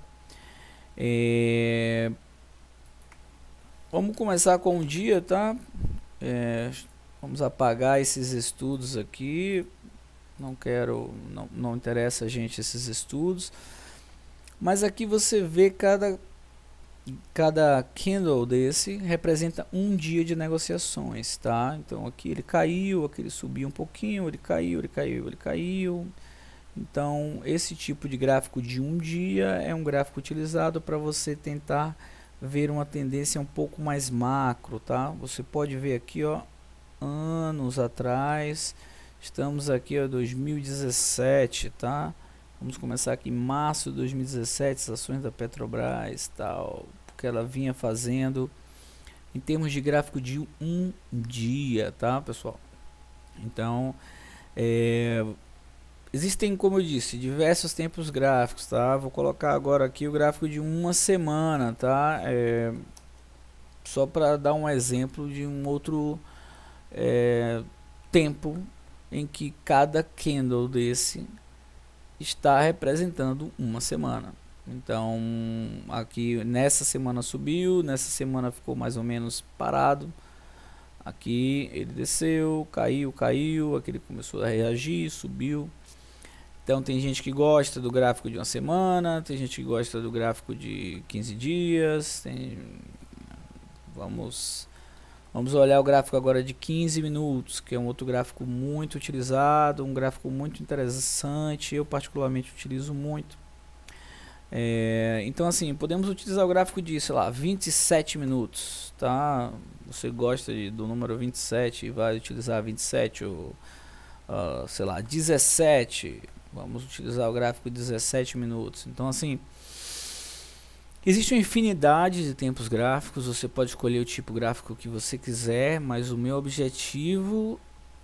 Vamos começar com um dia, tá? Vamos apagar esses estudos aqui. Não interessa a gente esses estudos. Mas aqui você vê cada candle desse representa um dia de negociações, tá? Então aqui ele caiu, aqui ele subiu um pouquinho, ele caiu, ele caiu, ele caiu. Então esse tipo de gráfico de um dia é um gráfico utilizado para você tentar ver uma tendência um pouco mais macro, tá? Você pode ver aqui, ó, anos atrás. Estamos aqui, ó, 2017, tá? Vamos começar aqui em março de 2017, as ações da Petrobras, tal, porque ela vinha fazendo em termos de gráfico de um dia, tá, pessoal? Então, existem, como eu disse, diversos tempos gráficos, tá? Vou colocar agora aqui o gráfico de uma semana, tá? Só para dar um exemplo de um outro tempo em que cada candle desse está representando uma semana. Então aqui nessa semana subiu, nessa semana ficou mais ou menos parado. Aqui ele desceu, caiu, aqui ele começou a reagir, subiu. Então tem gente que gosta do gráfico de uma semana, tem gente que gosta do gráfico de 15 dias. Vamos olhar o gráfico agora de 15 minutos, que é um outro gráfico muito utilizado, um gráfico muito interessante, eu particularmente utilizo muito. Então assim, podemos utilizar o gráfico de, sei lá, 27 minutos, tá? Você gosta do número 27 e vai utilizar 27 ou, sei lá, 17, vamos utilizar o gráfico de 17 minutos. Então assim, existe uma infinidade de tempos gráficos, você pode escolher o tipo gráfico que você quiser, mas o meu objetivo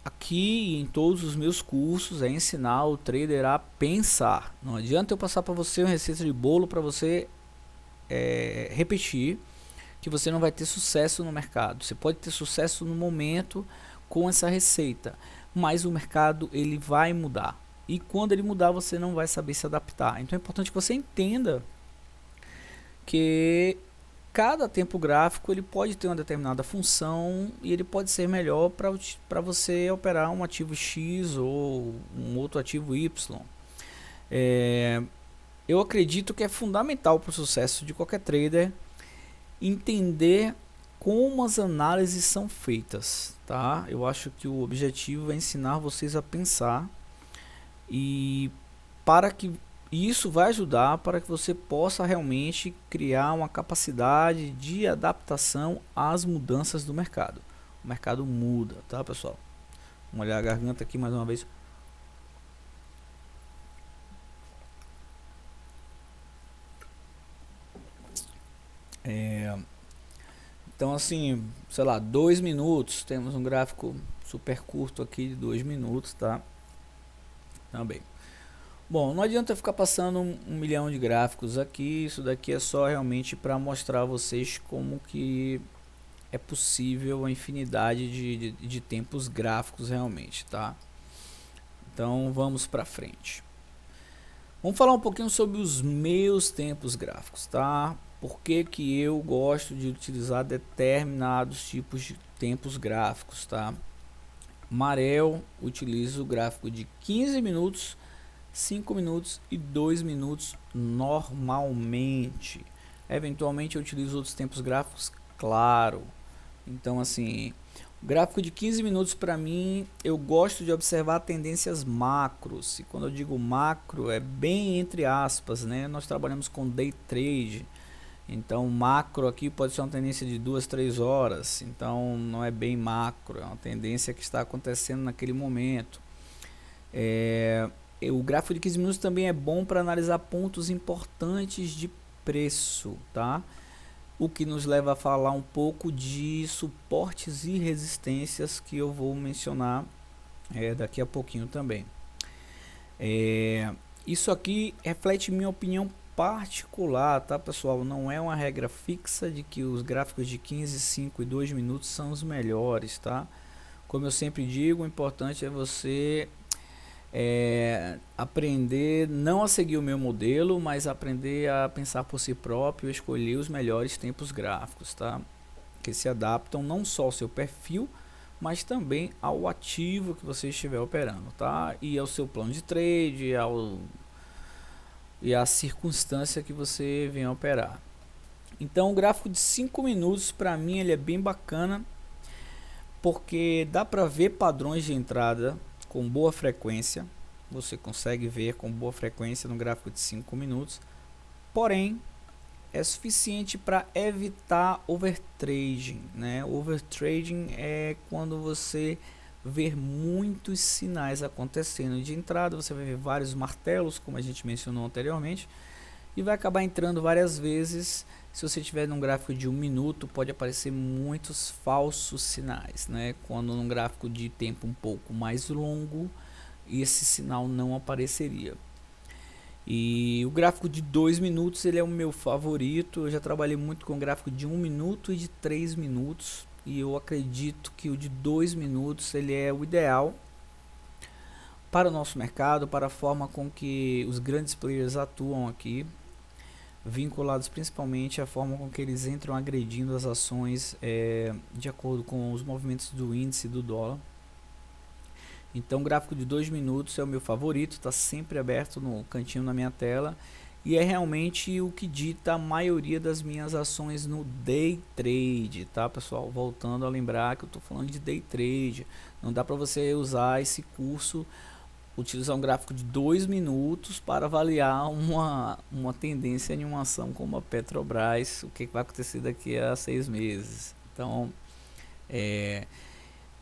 aqui e em todos os meus cursos é ensinar o trader a pensar. Não adianta eu passar para você uma receita de bolo para você repetir, que você não vai ter sucesso no mercado. Você pode ter sucesso no momento com essa receita, mas o mercado ele vai mudar. E quando ele mudar, você não vai saber se adaptar. Então é importante que você entenda que cada tempo gráfico ele pode ter uma determinada função e ele pode ser melhor para você operar um ativo X ou um outro ativo Y. Eu acredito que é fundamental para o sucesso de qualquer trader entender como as análises são feitas, tá? Eu acho que o objetivo é ensinar vocês a pensar, e para que E isso vai ajudar para que você possa realmente criar uma capacidade de adaptação às mudanças do mercado. O mercado muda, tá, pessoal? Vamos olhar a garganta aqui mais uma vez. Então, assim, sei lá, 2 minutos. Temos um gráfico super curto aqui de 2 minutos, tá? Também. Bom, não adianta ficar passando um milhão de gráficos aqui. Isso daqui é só realmente para mostrar a vocês como que é possível a infinidade de tempos gráficos realmente, tá? Então vamos para frente. Vamos falar um pouquinho sobre os meus tempos gráficos, tá? Por que que eu gosto de utilizar determinados tipos de tempos gráficos, tá? Marel utiliza o gráfico de 15 minutos, 5 minutos e 2 minutos normalmente. Eventualmente eu utilizo outros tempos gráficos, claro. Então assim, o gráfico de 15 minutos para mim, eu gosto de observar tendências macros. E quando eu digo macro, é bem entre aspas, né? Nós trabalhamos com day trade. Então macro aqui pode ser uma tendência de 2, 3 horas. Então não é bem macro, é uma tendência que está acontecendo naquele momento. O gráfico de 15 minutos também é bom para analisar pontos importantes de preço, tá? O que nos leva a falar um pouco de suportes e resistências que eu vou mencionar daqui a pouquinho também. Isso aqui reflete minha opinião particular, tá, pessoal? Não é uma regra fixa de que os gráficos de 15, 5 e 2 minutos são os melhores, tá? Como eu sempre digo, o importante é você aprender não a seguir o meu modelo, mas aprender a pensar por si próprio e escolher os melhores tempos gráficos, tá? Que se adaptam não só ao seu perfil, mas também ao ativo que você estiver operando, tá? E ao seu plano de trade, e à circunstância que você vem operar. Então o gráfico de 5 minutos para mim ele é bem bacana, porque dá para ver padrões de entrada com boa frequência. Você consegue ver com boa frequência no gráfico de 5 minutos. Porém, é suficiente para evitar overtrading, né? Overtrading é quando você vê muitos sinais acontecendo de entrada. Você vai ver vários martelos, como a gente mencionou anteriormente, e vai acabar entrando várias vezes. Se você tiver num gráfico de 1 minuto, pode aparecer muitos falsos sinais, né? Quando num gráfico de tempo um pouco mais longo, esse sinal não apareceria. E o gráfico de 2 minutos ele é o meu favorito. Eu já trabalhei muito com gráfico de 1 minuto e de 3 minutos, e eu acredito que o de 2 minutos ele é o ideal para o nosso mercado, para a forma com que os grandes players atuam aqui, vinculados principalmente à forma com que eles entram agredindo as ações de acordo com os movimentos do índice do dólar. Então o gráfico de 2 minutos é o meu favorito, está sempre aberto no cantinho na minha tela, e é realmente o que dita a maioria das minhas ações no day trade, tá, pessoal? Voltando a lembrar que eu estou falando de day trade, não dá para você usar esse curso, utilizar um gráfico de 2 minutos para avaliar uma tendência em uma ação como a Petrobras, o que vai acontecer daqui a 6 meses. Então,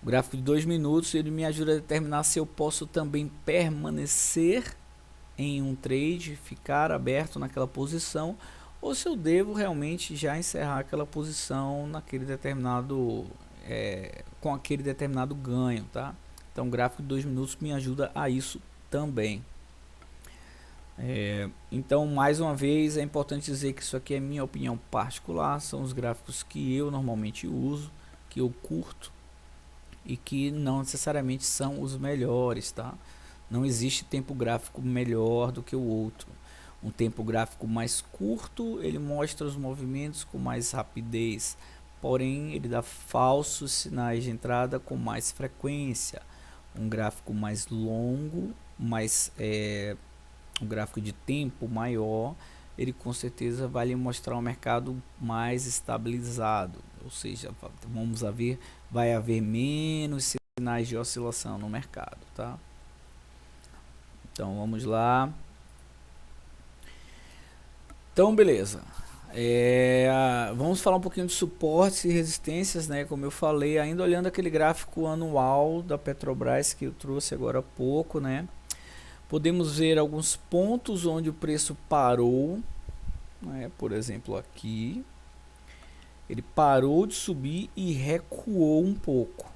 o gráfico de 2 minutos ele me ajuda a determinar se eu posso também permanecer em um trade, ficar aberto naquela posição, ou se eu devo realmente já encerrar aquela posição naquele determinado com aquele determinado ganho, tá? Então o gráfico de 2 minutos me ajuda a isso também. Então mais uma vez é importante dizer que isso aqui é minha opinião particular, são os gráficos que eu normalmente uso, que eu curto, e que não necessariamente são os melhores, tá? Não existe tempo gráfico melhor do que o outro. Um tempo gráfico mais curto, ele mostra os movimentos com mais rapidez, porém ele dá falsos sinais de entrada com mais frequência. Um gráfico mais longo, um gráfico de tempo maior, ele com certeza vai lhe mostrar um mercado mais estabilizado, ou seja, vai haver menos sinais de oscilação no mercado, tá? Então vamos lá. Então, beleza. Vamos falar um pouquinho de suportes e resistências, né? Como eu falei, ainda olhando aquele gráfico anual da Petrobras que eu trouxe agora há pouco, né? Podemos ver alguns pontos onde o preço parou, né? Por exemplo, aqui ele parou de subir e recuou um pouco,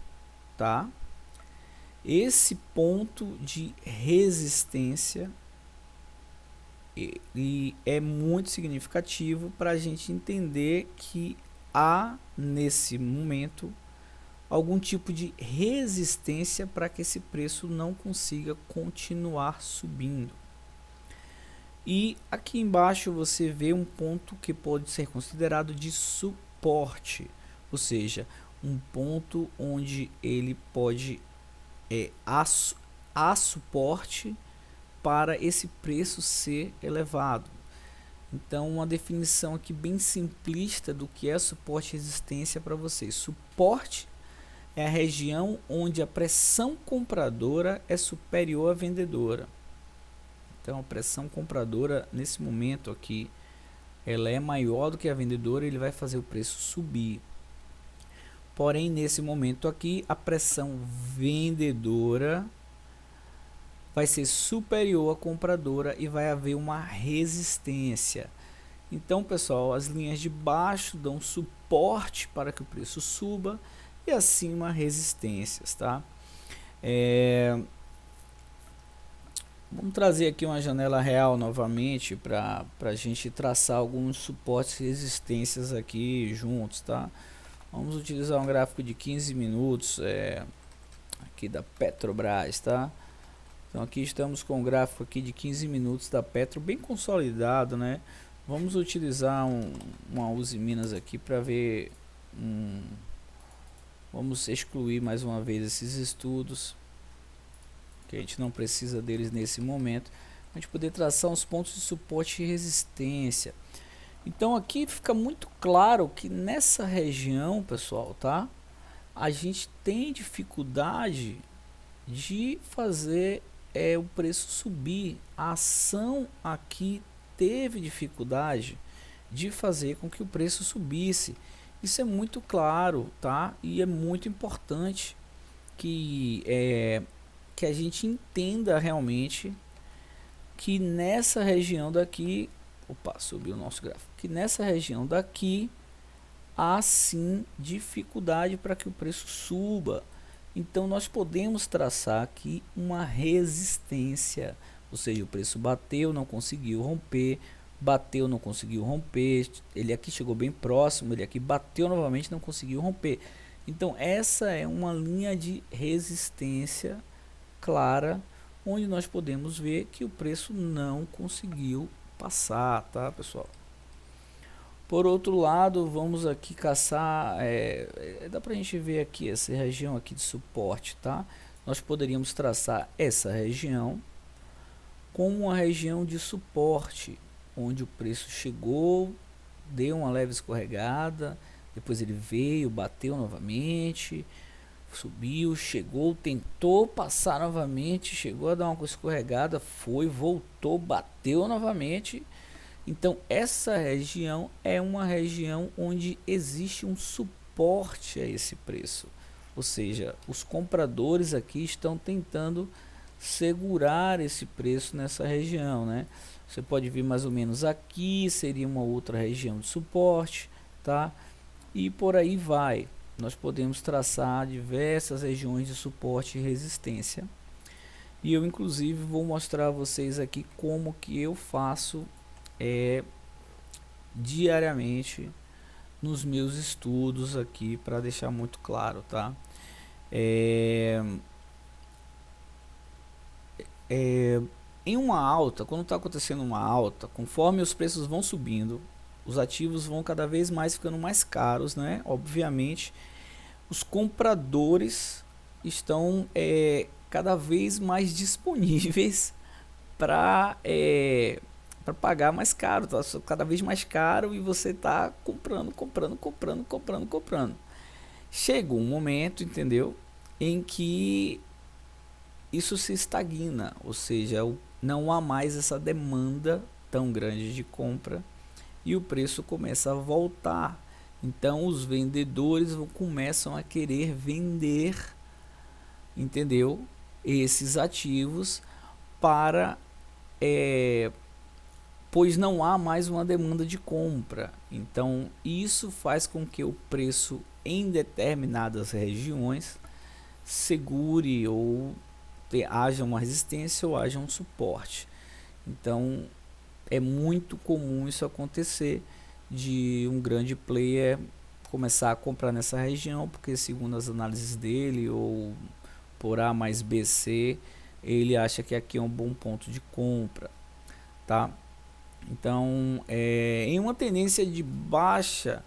tá? Esse ponto de resistência e é muito significativo para a gente entender que há nesse momento algum tipo de resistência para que esse preço não consiga continuar subindo. E aqui embaixo você vê um ponto que pode ser considerado de suporte, ou seja, um ponto onde ele pode há suporte para esse preço ser elevado. Então, uma definição aqui bem simplista do que é suporte e resistência para vocês. Suporte é a região onde a pressão compradora é superior à vendedora. Então, a pressão compradora nesse momento aqui, ela é maior do que a vendedora, ele vai fazer o preço subir. Porém, nesse momento aqui, a pressão vendedora vai ser superior à compradora e vai haver uma resistência. Então, pessoal, as linhas de baixo dão suporte para que o preço suba e acima resistências, tá? Vamos trazer aqui uma janela real novamente para a gente traçar alguns suportes e resistências aqui juntos, tá? Vamos utilizar um gráfico de 15 minutos aqui da Petrobras, tá? Então aqui estamos com um gráfico aqui de 15 minutos da Petro bem consolidado, né? Vamos utilizar uma Uzi Minas aqui para ver vamos excluir mais uma vez esses estudos, que a gente não precisa deles nesse momento, a gente poder traçar uns pontos de suporte e resistência. Então aqui fica muito claro que nessa região, pessoal, tá? A gente tem dificuldade de fazer o preço subir. A ação aqui teve dificuldade de fazer com que o preço subisse. Isso é muito claro, tá? E é muito importante que a gente entenda realmente que nessa região daqui, subiu o nosso gráfico, que nessa região daqui há sim dificuldade para que o preço suba. Então nós podemos traçar aqui uma resistência, ou seja, o preço bateu, não conseguiu romper, bateu, não conseguiu romper, ele aqui chegou bem próximo, ele aqui bateu novamente, não conseguiu romper. Então essa é uma linha de resistência clara, onde nós podemos ver que o preço não conseguiu passar, tá, pessoal? Por outro lado, vamos aqui caçar, dá pra gente ver aqui essa região aqui de suporte, tá? Nós poderíamos traçar essa região como uma região de suporte, onde o preço chegou, deu uma leve escorregada, depois ele veio, bateu novamente, subiu, chegou, tentou passar novamente, chegou a dar uma escorregada, foi, voltou, bateu novamente. Então essa região é uma região onde existe um suporte a esse preço, ou seja, os compradores aqui estão tentando segurar esse preço nessa região, né? Você pode ver mais ou menos aqui, seria uma outra região de suporte, tá? E por aí vai. Nós podemos traçar diversas regiões de suporte e resistência. E eu inclusive vou mostrar a vocês aqui como que eu faço diariamente nos meus estudos aqui, para deixar muito claro, tá? Em uma alta, quando está acontecendo uma alta, conforme os preços vão subindo, os ativos vão cada vez mais ficando mais caros, né? Obviamente, os compradores estão cada vez mais disponíveis para pagar mais caro, tá cada vez mais caro e você tá comprando. Chegou um momento, entendeu, em que isso se estagna, ou seja, não há mais essa demanda tão grande de compra e o preço começa a voltar. Então os vendedores começam a querer vender, entendeu? Esses ativos para pois não há mais uma demanda de compra. Então isso faz com que o preço em determinadas regiões segure ou haja uma resistência ou haja um suporte. Então é muito comum isso acontecer, de um grande player começar a comprar nessa região, porque segundo as análises dele, ou por A mais BC, ele acha que aqui é um bom ponto de compra, tá? Então, em uma tendência de baixa,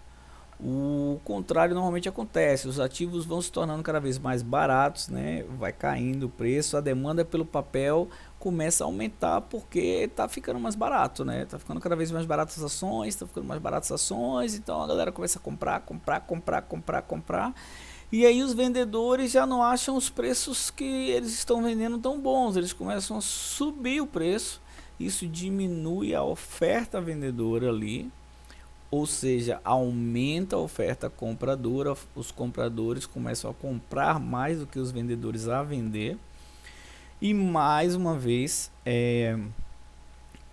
o contrário normalmente acontece, os ativos vão se tornando cada vez mais baratos, né? Vai caindo o preço, a demanda pelo papel começa a aumentar porque está ficando mais barato, né? Tá ficando cada vez mais baratas as ações, está ficando mais baratas as ações, então a galera começa a comprar, e aí os vendedores já não acham os preços que eles estão vendendo tão bons, eles começam a subir o preço, isso diminui a oferta vendedora ali, ou seja, aumenta a oferta compradora, os compradores começam a comprar mais do que os vendedores a vender, e mais uma vez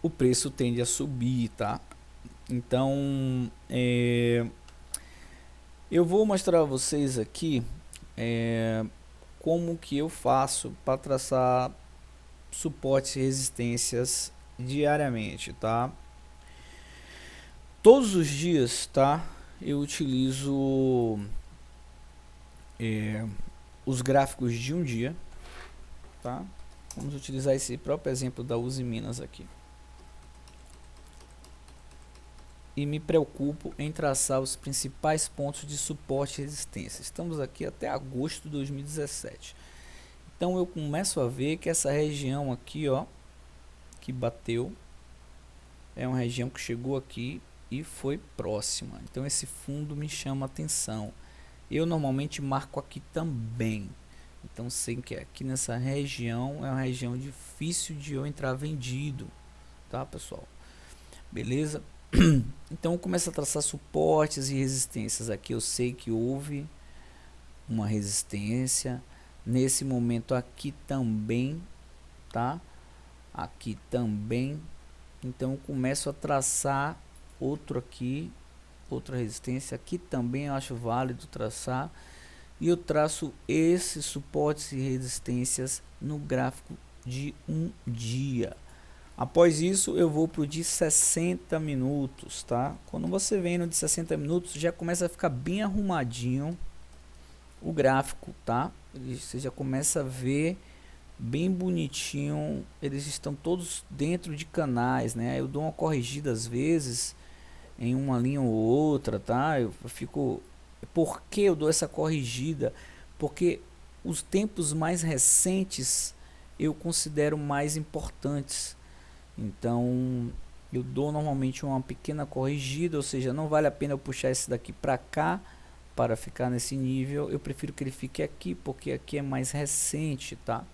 o preço tende a subir, tá? Então eu vou mostrar a vocês aqui como que eu faço para traçar suportes e resistências diariamente, tá? Todos os dias, tá? Eu utilizo os gráficos de um dia, tá? Vamos utilizar esse próprio exemplo da Uzi Minas aqui. E me preocupo em traçar os principais pontos de suporte e resistência. Estamos aqui até agosto de 2017. Então eu começo a ver que essa região aqui, ó, que bateu, é uma região que chegou aqui e foi próxima. Então esse fundo me chama atenção. Eu normalmente marco aqui também. Então sei que aqui nessa região é uma região difícil de eu entrar vendido, tá, pessoal? Beleza? Então eu começo a traçar suportes e resistências. Aqui eu sei que houve uma resistência. Nesse momento aqui também, tá? Aqui também. Então eu começo a traçar outro aqui, outra resistência. Aqui também eu acho válido traçar. E eu traço esses suportes e resistências no gráfico de um dia. Após isso eu vou para o de 60 minutos, tá? Quando você vem no de 60 minutos já começa a ficar bem arrumadinho o gráfico, tá? Você já começa a ver bem bonitinho, eles estão todos dentro de canais, né? Eu dou uma corrigida às vezes em uma linha ou outra, tá? Eu fico... Por que eu dou essa corrigida? Porque os tempos mais recentes eu considero mais importantes. Então eu dou normalmente uma pequena corrigida, ou seja, não vale a pena eu puxar esse daqui para cá para ficar nesse nível. Eu prefiro que ele fique aqui porque aqui é mais recente, tá?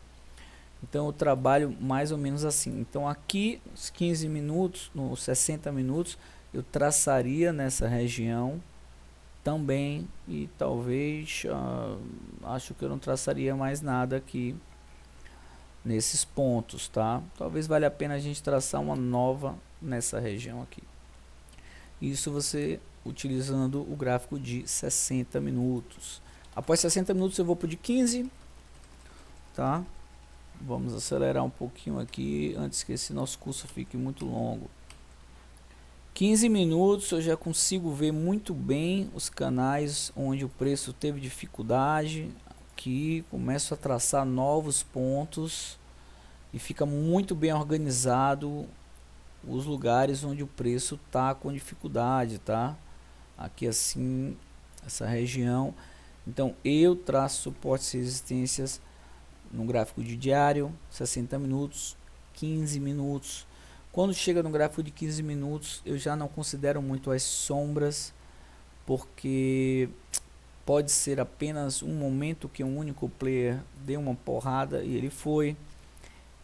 Então eu trabalho mais ou menos assim. Então aqui os 15 minutos, nos 60 minutos, eu traçaria nessa região também, e talvez acho que eu não traçaria mais nada aqui nesses pontos, tá? Talvez valha a pena a gente traçar uma nova nessa região aqui. Isso você utilizando o gráfico de 60 minutos. Após 60 minutos eu vou para o de 15, tá? Vamos acelerar um pouquinho aqui antes que esse nosso curso fique muito longo. 15 minutos eu já consigo ver muito bem os canais onde o preço teve dificuldade. Aqui começo a traçar novos pontos e fica muito bem organizado os lugares onde o preço tá com dificuldade, tá? Aqui assim, essa região. Então eu traço suportes e resistências no gráfico de diário, 60 minutos, 15 minutos. Quando chega no gráfico de 15 minutos, eu já não considero muito as sombras, porque pode ser apenas um momento que um único player deu uma porrada e ele foi.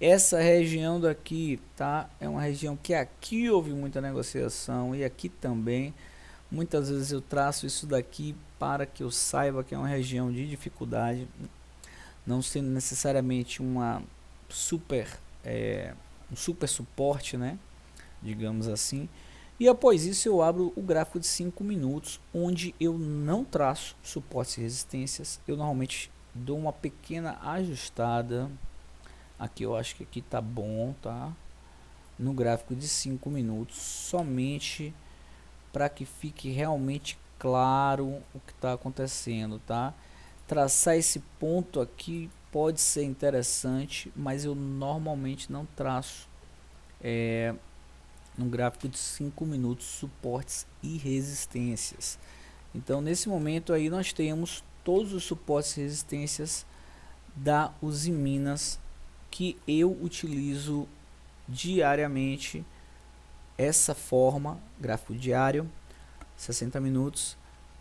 essa região daqui, tá? É uma região que aqui houve muita negociação e aqui também. Muitas vezes eu traço isso daqui para que eu saiba que é uma região de dificuldade, não sendo necessariamente uma super, um super suporte, né? Digamos assim. E após isso eu abro o gráfico de 5 minutos, onde eu não traço suportes e resistências. Eu normalmente dou uma pequena ajustada. Aqui eu acho que aqui tá bom, tá? No gráfico de 5 minutos, somente para que fique realmente claro o que está acontecendo, tá? Traçar esse ponto aqui pode ser interessante, mas eu normalmente não traço no gráfico de 5 minutos suportes e resistências. Então nesse momento aí nós temos todos os suportes e resistências da Usiminas que eu utilizo diariamente. Essa forma, gráfico diário, 60 minutos,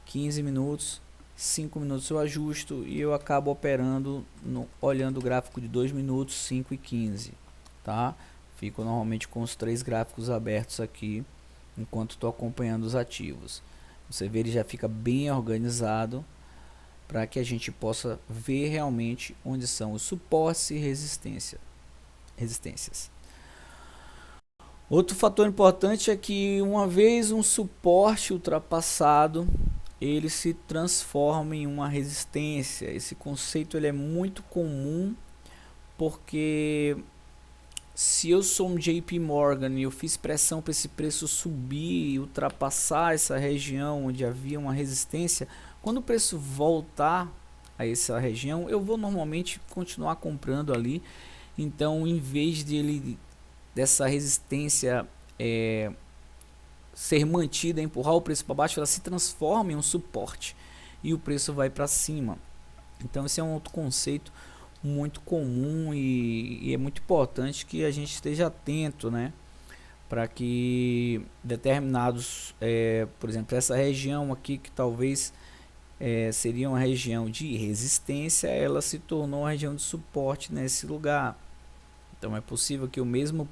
15 minutos, 5 minutos eu ajusto e eu acabo operando olhando o gráfico de 2 minutos, 5 e 15, tá? Fico normalmente com os 3 gráficos abertos aqui enquanto estou acompanhando os ativos. Você vê, ele já fica bem organizado para que a gente possa ver realmente onde são os suportes e resistências. Outro fator importante é que uma vez um suporte ultrapassado, ele se transforma em uma resistência. Esse conceito ele é muito comum porque se eu sou um JP Morgan e eu fiz pressão para esse preço subir e ultrapassar essa região onde havia uma resistência, quando o preço voltar a essa região, eu vou normalmente continuar comprando ali. Então, em vez de ele dessa resistência ser mantida, empurrar o preço para baixo, ela se transforma em um suporte e o preço vai para cima. Então esse é um outro conceito muito comum e é muito importante que a gente esteja atento, né? Para que determinados, por exemplo, essa região aqui que talvez seria uma região de resistência, ela se tornou uma região de suporte nesse lugar. Então é possível que o mesmo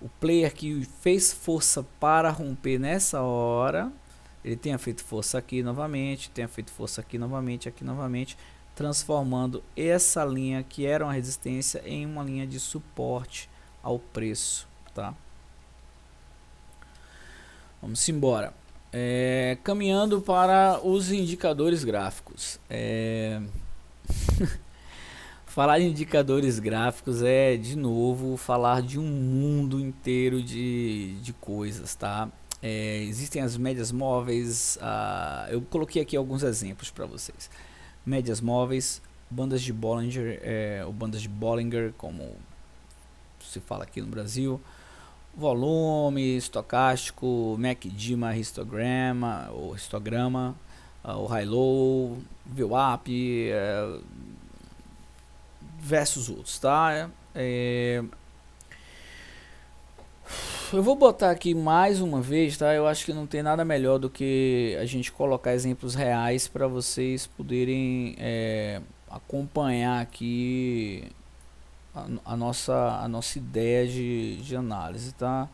o player que fez força para romper nessa hora, ele tenha feito força aqui novamente, tenha feito força aqui novamente, transformando essa linha que era uma resistência em uma linha de suporte ao preço, tá? Vamos embora. Caminhando para os indicadores gráficos. Falar de indicadores gráficos é, de novo, falar de um mundo inteiro de coisas, tá? Existem as médias móveis, eu coloquei aqui alguns exemplos para vocês. Médias móveis, bandas de Bollinger, ou bandas de Bollinger, como se fala aqui no Brasil, volume, estocástico, MACD, histograma, o high-low, VWAP, versus outros, tá? Eu vou botar aqui mais uma vez, tá? Eu acho que não tem nada melhor do que a gente colocar exemplos reais para vocês poderem acompanhar aqui a nossa ideia de análise, tá?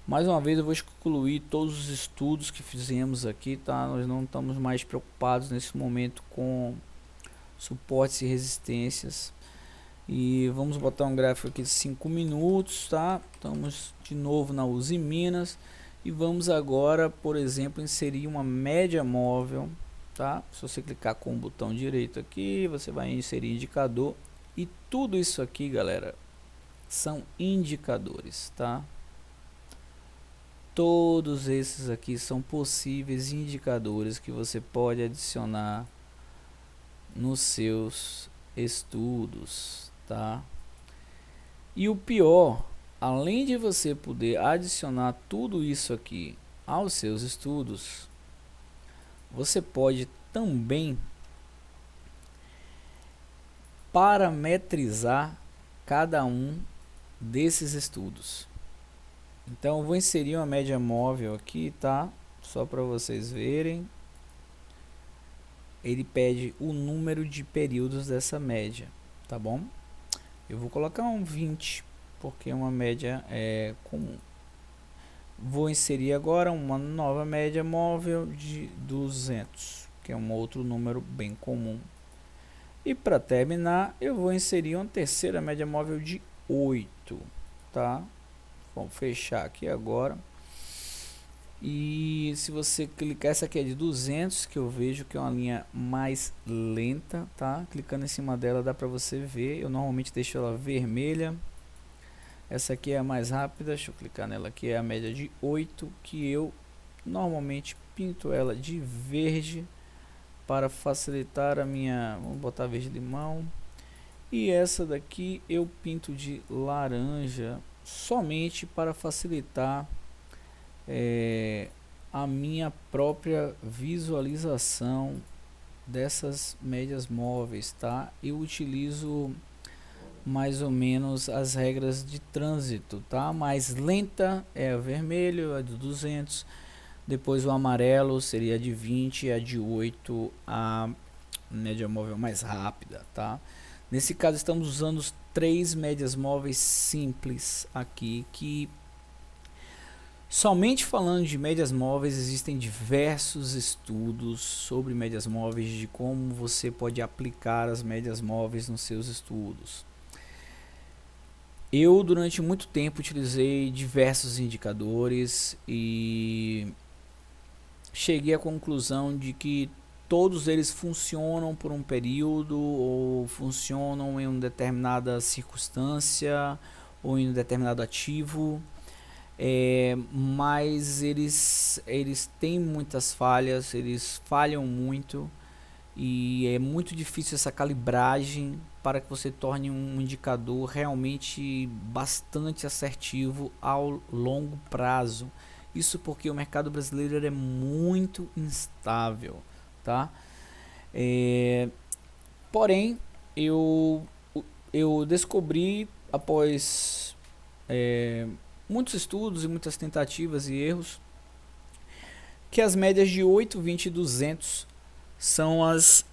Mais uma vez eu vou excluir todos os estudos que fizemos aqui, tá? Nós não estamos mais preocupados nesse momento com suportes e resistências. E vamos botar um gráfico aqui de 5 minutos, tá? Estamos de novo na Usiminas e vamos agora, por exemplo, inserir uma média móvel, tá? Se você clicar com o botão direito aqui, você vai inserir indicador e tudo isso aqui, galera, são indicadores, tá? Todos esses aqui são possíveis indicadores que você pode adicionar nos seus estudos, tá? E o pior, além de você poder adicionar tudo isso aqui aos seus estudos, você pode também parametrizar cada um desses estudos. Então eu vou inserir uma média móvel aqui, tá? Só para vocês verem. Ele pede o número de períodos dessa média, tá bom? Eu vou colocar um 20, porque uma média é comum. Vou inserir agora uma nova média móvel de 200, que é um outro número bem comum. E para terminar, eu vou inserir uma terceira média móvel de 8, tá? Vamos fechar aqui agora. E se você clicar, essa aqui é de 200, que eu vejo que é uma linha mais lenta, tá? Clicando em cima dela dá para você ver. Eu normalmente deixo ela vermelha. Essa aqui é a mais rápida, deixa eu clicar nela aqui, é a média de 8, que eu normalmente pinto ela de verde para facilitar a minha, vamos botar verde limão. E essa daqui eu pinto de laranja somente para facilitar a minha própria visualização dessas médias móveis, tá? Eu utilizo mais ou menos as regras de trânsito, tá? Mais lenta é a vermelho, a de 200, depois o amarelo seria a de 20, a de 8, a média móvel mais rápida, tá? Nesse caso estamos usando os 3 médias móveis simples aqui, que somente falando de médias móveis, existem diversos estudos sobre médias móveis, de como você pode aplicar as médias móveis nos seus estudos. Eu durante muito tempo utilizei diversos indicadores e cheguei à conclusão de que todos eles funcionam por um período ou funcionam em uma determinada circunstância ou em um determinado ativo, mas eles têm muitas falhas, eles falham muito e é muito difícil essa calibragem para que você torne um indicador realmente bastante assertivo ao longo prazo. Isso porque o mercado brasileiro é muito instável, tá? Porém, eu descobri após muitos estudos e muitas tentativas e erros que as médias de 8, 20 e 200 são as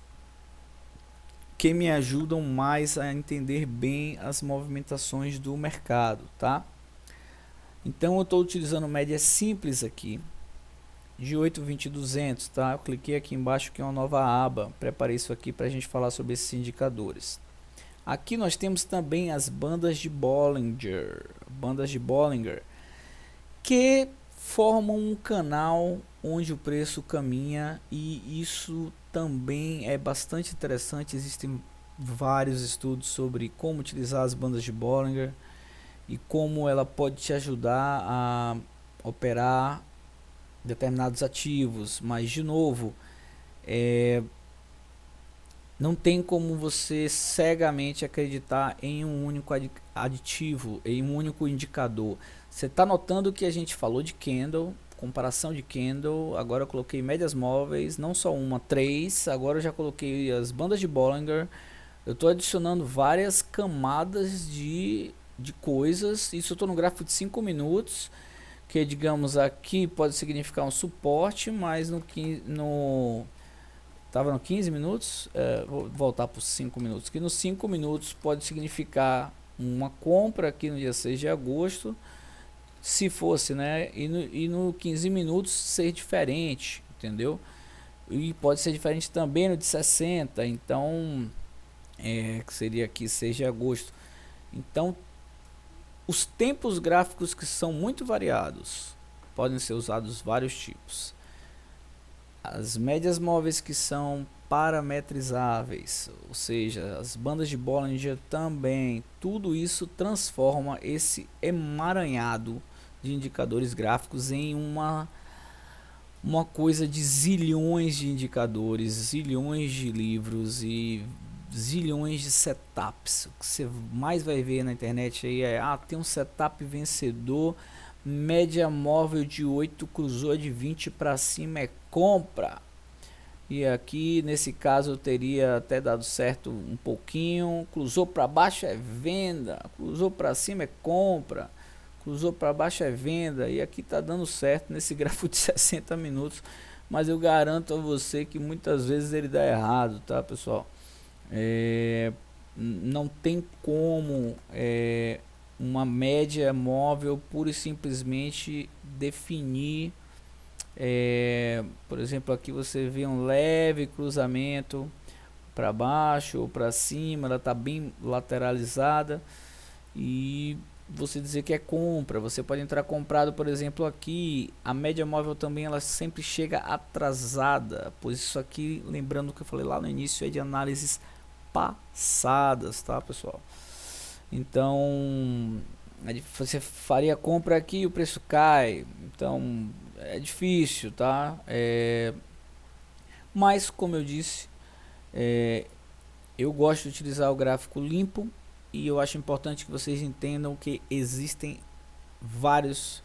que me ajudam mais a entender bem as movimentações do mercado, tá? Então eu estou utilizando médias simples aqui, de 8, 20 e 200, tá? Eu cliquei aqui embaixo que é uma nova aba, preparei isso aqui para a gente falar sobre esses indicadores. Aqui nós temos também as bandas de Bollinger, que formam um canal onde o preço caminha, e isso também é bastante interessante. Existem vários estudos sobre como utilizar as bandas de Bollinger e como ela pode te ajudar a operar determinados ativos, mas de novo, não tem como você cegamente acreditar em um único aditivo, em um único indicador. Você está notando que a gente falou de candle, comparação de candle, agora eu coloquei médias móveis, não só uma, 3, agora eu já coloquei as bandas de Bollinger. Eu estou adicionando várias camadas de coisas. Isso eu estou no gráfico de 5 minutos, que digamos aqui pode significar um suporte, mas estava no 15 minutos, vou voltar para os 5 minutos, que nos 5 minutos pode significar uma compra aqui no dia 6 de agosto, se fosse, né? E no 15 minutos ser diferente, entendeu? E pode ser diferente também no de 60, então, que seria aqui 6 de agosto. Então, os tempos gráficos que são muito variados, podem ser usados vários tipos. As médias móveis que são parametrizáveis, ou seja, as bandas de Bollinger também, tudo isso transforma esse emaranhado de indicadores gráficos em uma coisa de zilhões de indicadores, zilhões de livros e zilhões de setups. O que você mais vai ver na internet aí tem um setup vencedor, média móvel de 8, cruzou de 20 para cima, é compra. E aqui nesse caso eu teria até dado certo um pouquinho, cruzou para baixo é venda, cruzou para cima é compra, cruzou para baixo é venda, e aqui tá dando certo nesse gráfico de 60 minutos, mas eu garanto a você que muitas vezes ele dá errado, tá, pessoal? não tem como uma média móvel pura e simplesmente definir. Por exemplo, aqui você vê um leve cruzamento para baixo ou para cima, ela está bem lateralizada, e você dizer que é compra. Você pode entrar comprado, por exemplo, aqui a média móvel também ela sempre chega atrasada, pois isso aqui, lembrando o que eu falei lá no início, é de análises passadas, tá, pessoal? Então você faria compra aqui e o preço cai, então é difícil, tá? Mas como eu disse, eu gosto de utilizar o gráfico limpo, e eu acho importante que vocês entendam que existem vários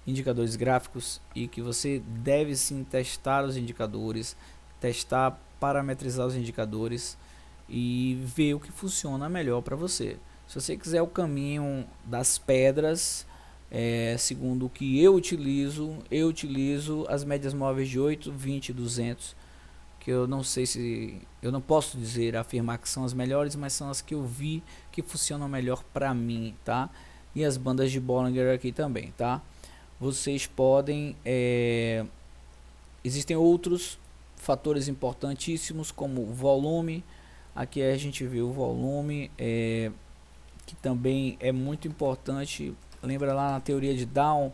indicadores gráficos e que você deve sim testar os indicadores, testar, parametrizar os indicadores e ver o que funciona melhor para você. Se você quiser o caminho das pedras, segundo o que eu utilizo as médias móveis de 8, 20 e 200, que eu não sei se, eu não posso dizer, afirmar que são as melhores, mas são as que eu vi que funcionam melhor para mim, tá? E as bandas de Bollinger aqui também, tá? Vocês podem, existem outros fatores importantíssimos como o volume. Aqui a gente vê o volume, que também é muito importante. Lembra lá na teoria de Down,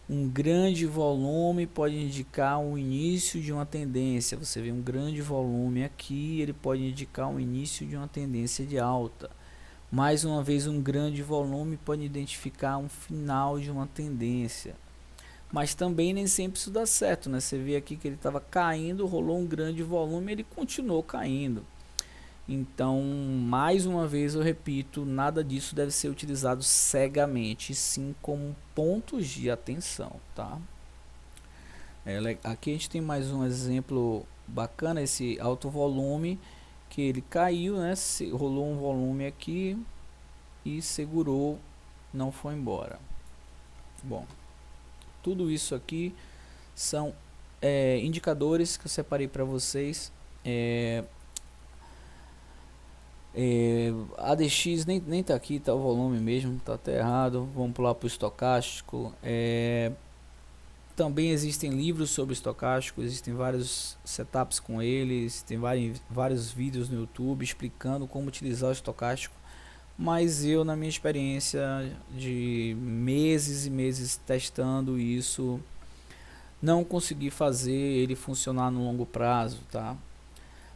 um grande volume pode indicar o início de uma tendência. Você vê um grande volume aqui, ele pode indicar o início de uma tendência de alta. Mais uma vez, um grande volume pode identificar um final de uma tendência. Mas também nem sempre isso dá certo, né? Você vê aqui que ele estava caindo, rolou um grande volume, ele continuou caindo. Então, mais uma vez eu repito, nada disso deve ser utilizado cegamente, sim como pontos de atenção, tá? Aqui a gente tem mais um exemplo bacana, esse alto volume, que ele caiu, né? Rolou um volume aqui e segurou, não foi embora. Bom, tudo isso aqui são indicadores que eu separei para vocês. ADX nem tá aqui, tá o volume mesmo, tá até errado. Vamos pular para o estocástico. Também existem livros sobre estocástico, existem vários setups com eles, tem vários vídeos no YouTube explicando como utilizar o estocástico. Mas eu, na minha experiência de meses e meses testando isso, não consegui fazer ele funcionar no longo prazo, tá?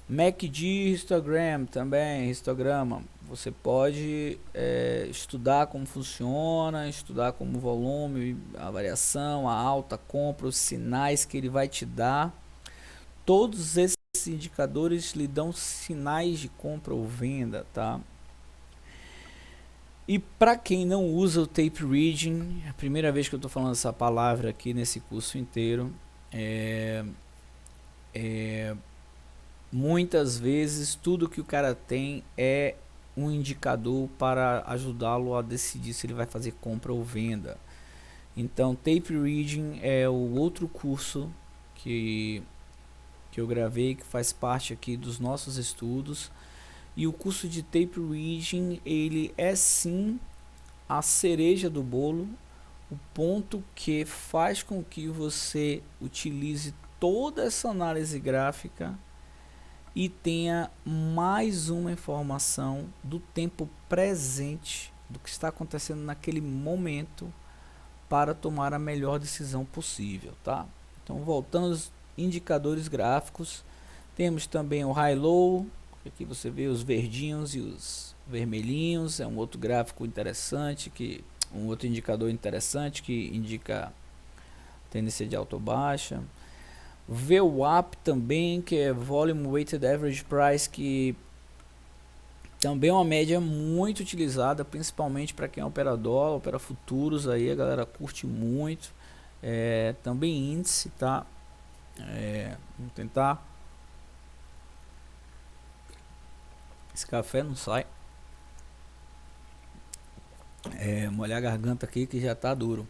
MACD histogram também, histograma. Você pode estudar como funciona, estudar como o volume, a variação, a alta, a compra, os sinais que ele vai te dar. Todos esses indicadores lhe dão sinais de compra ou venda, tá? E para quem não usa o tape reading, é a primeira vez que eu estou falando essa palavra aqui nesse curso inteiro, muitas vezes tudo que o cara tem é um indicador para ajudá-lo a decidir se ele vai fazer compra ou venda. Então, tape reading é o outro curso que eu gravei, que faz parte aqui dos nossos estudos. E o curso de tape reading, ele é sim a cereja do bolo, o ponto que faz com que você utilize toda essa análise gráfica e tenha mais uma informação do tempo presente, do que está acontecendo naquele momento, para tomar a melhor decisão possível, tá? Então, voltando aos indicadores gráficos, temos também o high-low. Aqui você vê os verdinhos e os vermelhinhos, é um outro gráfico interessante, um outro indicador interessante que indica tendência de alta ou baixa. VWAP também, que é Volume Weighted Average Price, que também é uma média muito utilizada, principalmente para quem opera dólar, opera futuros, aí a galera curte muito. Também índice, tá? Vamos tentar. Esse café não sai. Molhar a garganta aqui que já tá duro.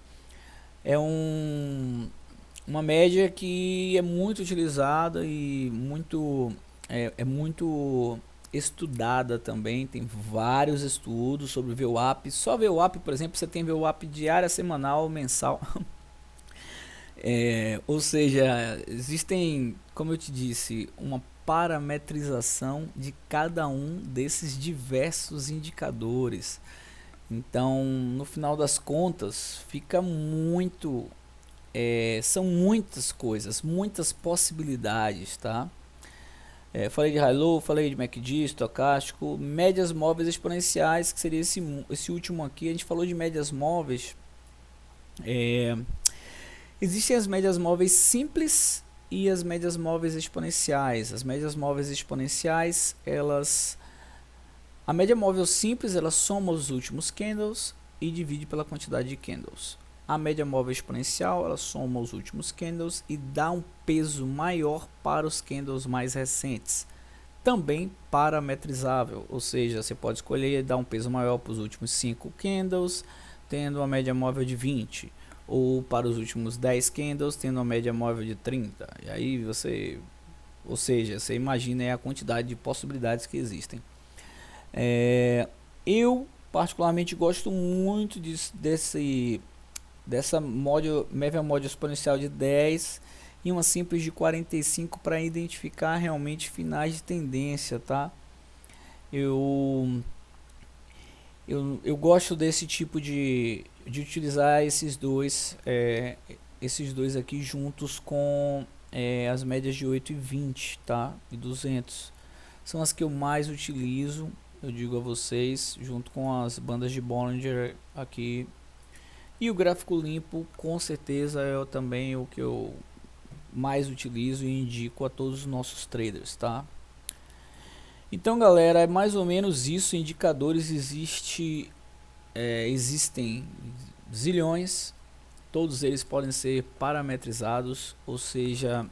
É uma média que é muito utilizada e muito estudada também, tem vários estudos sobre VWAP. Só VWAP, por exemplo, você tem VWAP diária, semanal, mensal. Ou seja, existem, como eu te disse, uma parametrização de cada um desses diversos indicadores. Então, no final das contas, fica muito, são muitas coisas, muitas possibilidades, tá? Falei de high-low, falei de MACD, estocástico, médias móveis exponenciais, que seria esse último aqui. A gente falou de médias móveis. Existem as médias móveis simples e as médias móveis exponenciais. As médias móveis exponenciais, a média móvel simples, ela soma os últimos candles e divide pela quantidade de candles. A média móvel exponencial, ela soma os últimos candles e dá um peso maior para os candles mais recentes. Também parametrizável, ou seja, você pode escolher dar um peso maior para os últimos 5 candles, tendo uma média móvel de 20, ou para os últimos 10 candles, tendo uma média móvel de 30. E aí você, ou seja, você imagina a quantidade de possibilidades que existem. Eu particularmente gosto muito dessa média móvel exponencial de 10 e uma simples de 45 para identificar realmente finais de tendência, tá? Eu gosto desse tipo de utilizar esses dois aqui juntos com as médias de 8 e 20, tá? E 200 são as que eu mais utilizo, eu digo a vocês, junto com as bandas de Bollinger aqui. E o gráfico limpo, com certeza, é também o que eu mais utilizo e indico a todos os nossos traders, tá? Então, galera, é mais ou menos isso. Indicadores existem zilhões, todos eles podem ser parametrizados, ou seja,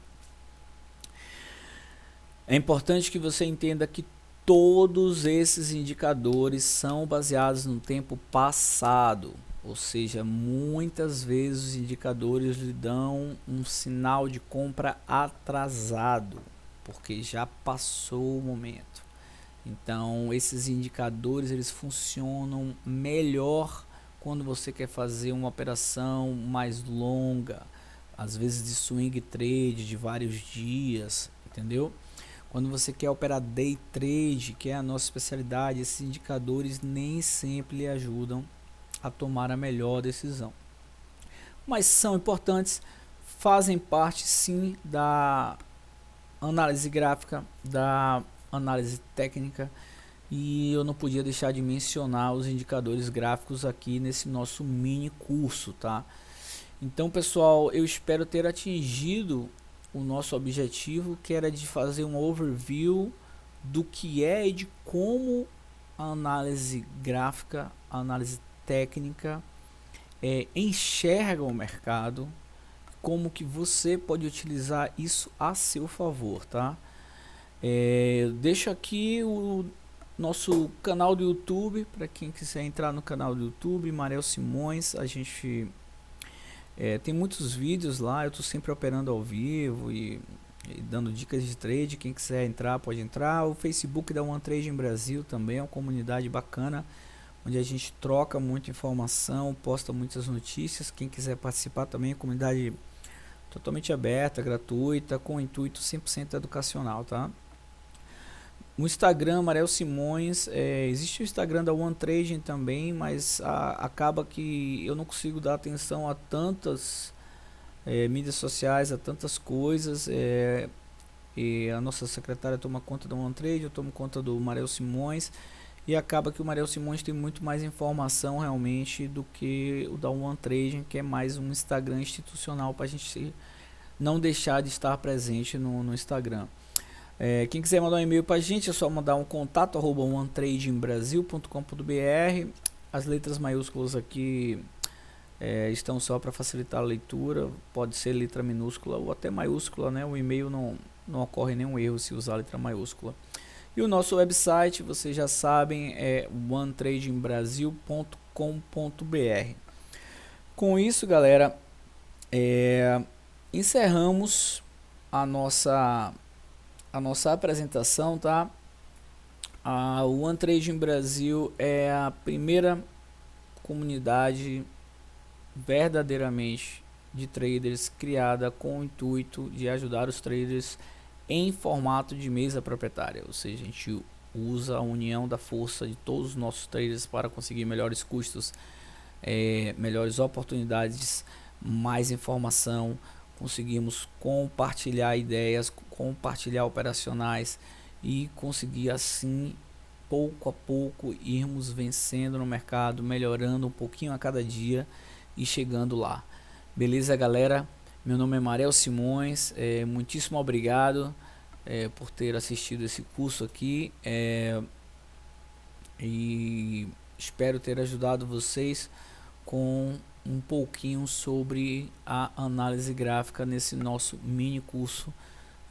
é importante que você entenda que todos esses indicadores são baseados no tempo passado. Ou seja, muitas vezes os indicadores lhe dão um sinal de compra atrasado, porque já passou o momento. Então, esses indicadores eles funcionam melhor quando você quer fazer uma operação mais longa, às vezes de swing trade de vários dias, entendeu? Quando você quer operar day trade, que é a nossa especialidade, esses indicadores nem sempre lhe ajudam a tomar a melhor decisão, mas são importantes, fazem parte sim da análise gráfica, da análise técnica, e eu não podia deixar de mencionar os indicadores gráficos aqui nesse nosso mini curso, tá? Então, pessoal, eu espero ter atingido o nosso objetivo, que era de fazer um overview do que é e de como a análise gráfica, a análise técnica enxerga o mercado, como que você pode utilizar isso a seu favor, tá? Deixo aqui o nosso canal do YouTube para quem quiser entrar no canal do YouTube, Marel Simões. A gente tem muitos vídeos lá, eu estou sempre operando ao vivo e dando dicas de trade. Quem quiser entrar pode entrar. O Facebook da One Trade em Brasil também é uma comunidade bacana, onde a gente troca muita informação, posta muitas notícias. Quem quiser participar também, é comunidade totalmente aberta, gratuita, com intuito 100% educacional, tá? O Instagram, Marel Simões, existe o Instagram da One Trading também, mas acaba que eu não consigo dar atenção a tantas mídias sociais, a tantas coisas. E a nossa secretária toma conta da One Trade, eu tomo conta do Marel Simões, e acaba que o Marel Simões tem muito mais informação realmente do que o da One Trading, que é mais um Instagram institucional para a gente não deixar de estar presente no Instagram. Quem quiser mandar um e-mail para a gente é só mandar um contato @onetradingbrasil.com.br. As letras maiúsculas aqui estão só para facilitar a leitura, pode ser letra minúscula ou até maiúscula, né? O e-mail não ocorre nenhum erro se usar a letra maiúscula. E o nosso website, vocês já sabem, é onetradingbrasil.com.br. Com isso, galera, encerramos a nossa apresentação, tá? O OneTrading Brasil é a primeira comunidade verdadeiramente de traders criada com o intuito de ajudar os traders em formato de mesa proprietária, ou seja, a gente usa a união da força de todos os nossos traders para conseguir melhores custos, melhores oportunidades, mais informação. Conseguimos compartilhar ideias, compartilhar operacionais e conseguir assim pouco a pouco irmos vencendo no mercado, melhorando um pouquinho a cada dia e chegando lá. Beleza, galera? Meu nome é Marel Simões, muitíssimo obrigado por ter assistido esse curso aqui, e espero ter ajudado vocês com um pouquinho sobre a análise gráfica nesse nosso mini curso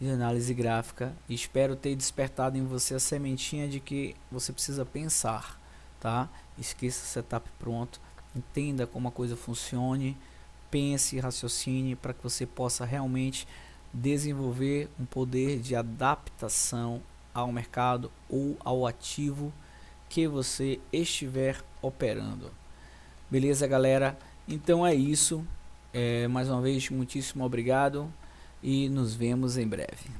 de análise gráfica. Espero ter despertado em você a sementinha de que você precisa pensar, tá? Esqueça o setup pronto, entenda como a coisa funcione, pense, raciocine para que você possa realmente desenvolver um poder de adaptação ao mercado ou ao ativo que você estiver operando. Beleza, galera? Então é isso. Mais uma vez, muitíssimo obrigado e nos vemos em breve.